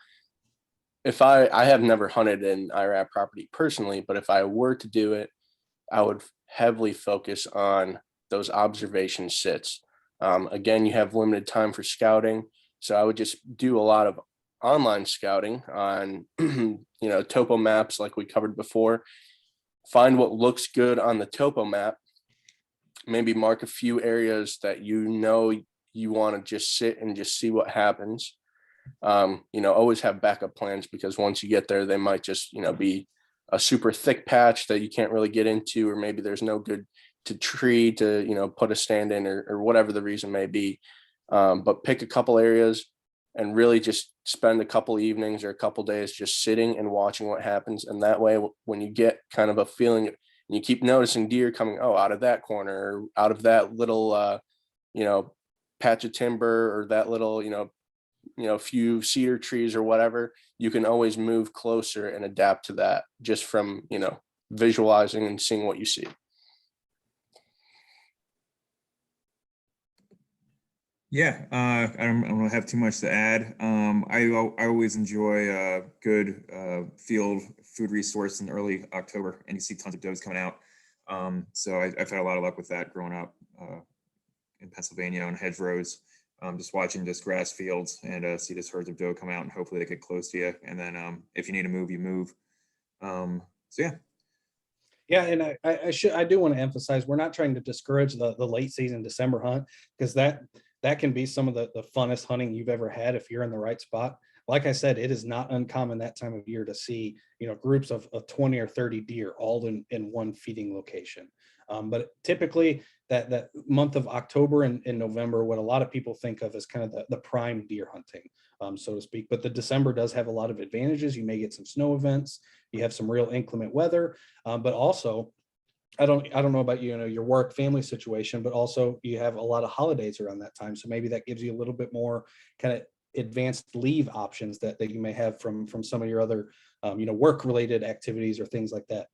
if I have never hunted an Irap property personally, but if I were to do it, I would heavily focus on those observation sits. Again, you have limited time for scouting, so I would just do a lot of online scouting on, topo maps like we covered before. Find what looks good on the topo map. Maybe mark a few areas that you want to just sit and just see what happens. Always have backup plans, because once you get there, they might just, be a super thick patch that you can't really get into, or maybe there's no good tree to, put a stand in, or whatever the reason may be. But pick a couple areas and really just spend a couple evenings or a couple days just sitting and watching what happens. And that way, when you get kind of a feeling, and you keep noticing deer coming, out of that corner, or out of that little, patch of timber, or that little, few cedar trees or whatever, you can always move closer and adapt to that just from, visualizing and seeing what you see. Yeah, I don't have too much to add. I always enjoy a good field food resource in early October, and you see tons of does coming out. So I've had a lot of luck with that growing up in Pennsylvania on hedgerows, just watching just grass fields and see this herds of doe come out, and hopefully they get close to you. And then if you need to move, you move. So yeah. Yeah, and I do want to emphasize, we're not trying to discourage the late season December hunt, because that can be some of the funnest hunting you've ever had if you're in the right spot. Like I said, it is not uncommon that time of year to see, groups of 20 or 30 deer all in one feeding location. But typically that month of October and November, what a lot of people think of as kind of the prime deer hunting, so to speak. But the December does have a lot of advantages. You may get some snow events. You have some real inclement weather, but also, I don't know about your work family situation, but also you have a lot of holidays around that time. So maybe that gives you a little bit more kind of advanced leave options that you may have from some of your other work related activities or things like that.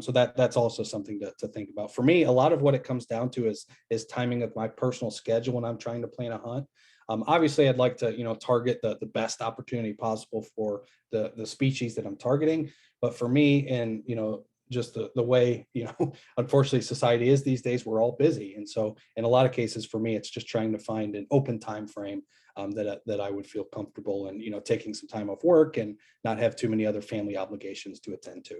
So that's also something to think about. For me, a lot of what it comes down to is timing of my personal schedule when I'm trying to plan a hunt. Obviously, I'd like to target the best opportunity possible for the species that I'm targeting. But for me, and just the way unfortunately society is these days, we're all busy, and so in a lot of cases for me, it's just trying to find an open time frame that I would feel comfortable and taking some time off work and not have too many other family obligations to attend to.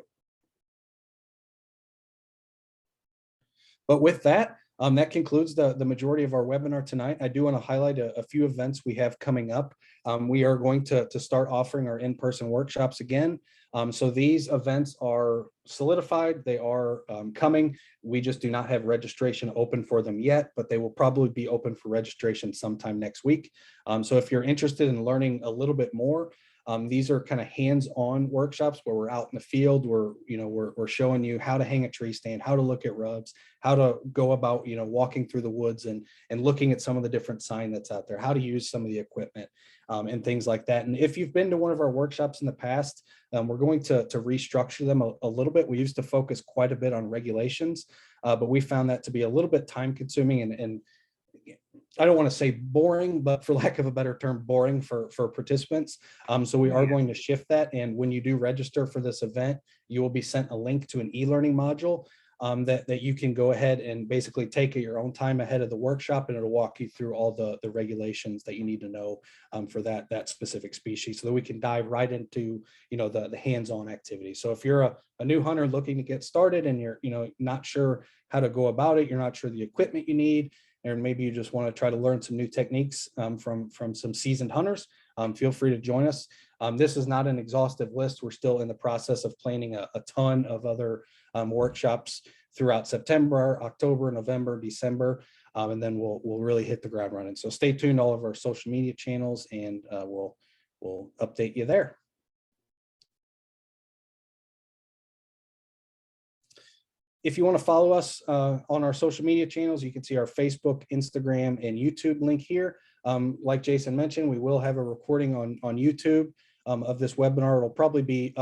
But with that, that concludes the majority of our webinar tonight. I do want to highlight a few events we have coming up. We are going to start offering our in-person workshops again. So these events are solidified. They are coming. We just do not have registration open for them yet, but they will probably be open for registration sometime next week. So if you're interested in learning a little bit more, these are kind of hands-on workshops where we're out in the field. We're showing you how to hang a tree stand, how to look at rubs, how to go about walking through the woods and looking at some of the different sign that's out there, how to use some of the equipment and things like that. And if you've been to one of our workshops in the past, we're going to restructure them a little bit. We used to focus quite a bit on regulations, but we found that to be a little bit time consuming and I don't want to say boring, but for lack of a better term, boring for participants. So we are going to shift that. And when you do register for this event, you will be sent a link to an e-learning module that you can go ahead and basically take at your own time ahead of the workshop, and it'll walk you through all the regulations that you need to know for that specific species, so that we can dive right into the hands-on activity. So if you're a new hunter looking to get started and you're not sure how to go about it, you're not sure the equipment you need, and maybe you just want to try to learn some new techniques from some seasoned hunters, feel free to join us. This is not an exhaustive list. We're still in the process of planning a ton of other workshops throughout September, October, November, December, and then we'll really hit the ground running. So stay tuned to all of our social media channels, and we'll update you there. If you want to follow us on our social media channels, you can see our Facebook, Instagram, and YouTube link here. Like Jason mentioned, we will have a recording on YouTube of this webinar. It'll probably be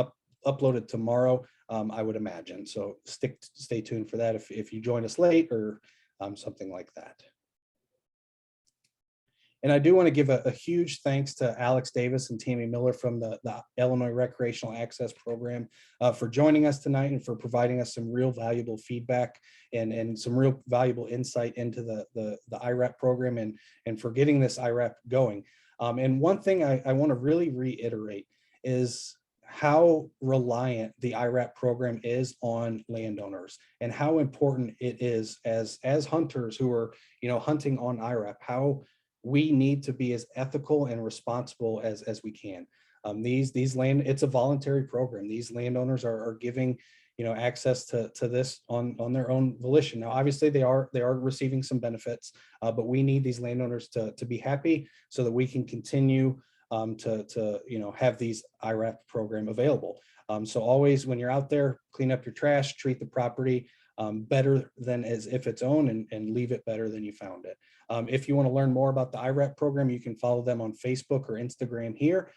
uploaded tomorrow, I would imagine. So stay tuned for that if you join us late or something like that. And I do want to give a huge thanks to Alex Davis and Tammy Miller from the Illinois Recreational Access Program for joining us tonight and for providing us some real valuable feedback and some real valuable insight into the IRAP program and for getting this IRAP going. And one thing I want to really reiterate is how reliant the IRAP program is on landowners and how important it is as hunters who are hunting on IRAP, how we need to be as ethical and responsible as we can. It's a voluntary program. These landowners are giving access to this on their own volition. Now, obviously they are receiving some benefits, but we need these landowners to be happy so that we can continue to have these IRAP program available. So always when you're out there, clean up your trash, treat the property better than as if it's owned, and leave it better than you found it. If you want to learn more about the IRAP program, you can follow them on Facebook or Instagram here.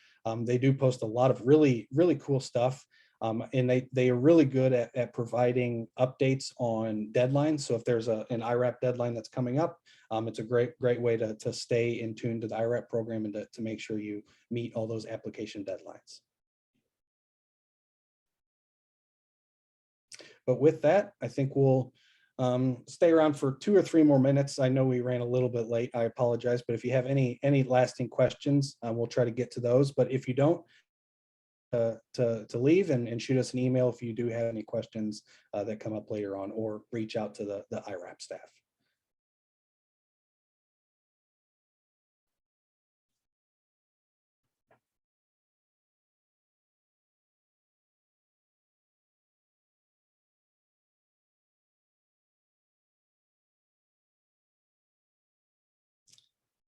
They do post a lot of really, really cool stuff. And they are really good at providing updates on deadlines. So if there's an IRAP deadline that's coming up, it's a great way to stay in tune to the IRAP program and to make sure you meet all those application deadlines. But with that, I think we'll stay around for 2 or 3 more minutes. I know we ran a little bit late. I apologize. But if you have any lasting questions, we'll try to get to those. But if you don't, to leave and shoot us an email if you do have any questions that come up later on, or reach out to the IRAP staff.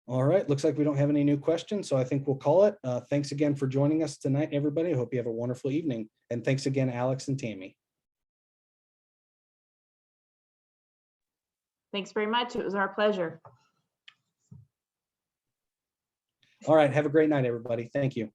All right, looks like we don't have any new questions, so I think we'll call it. Thanks again for joining us tonight, everybody. I hope you have a wonderful evening. And thanks again, Alex and Tammy. Thanks very much. It was our pleasure. All right. Have a great night, everybody. Thank you.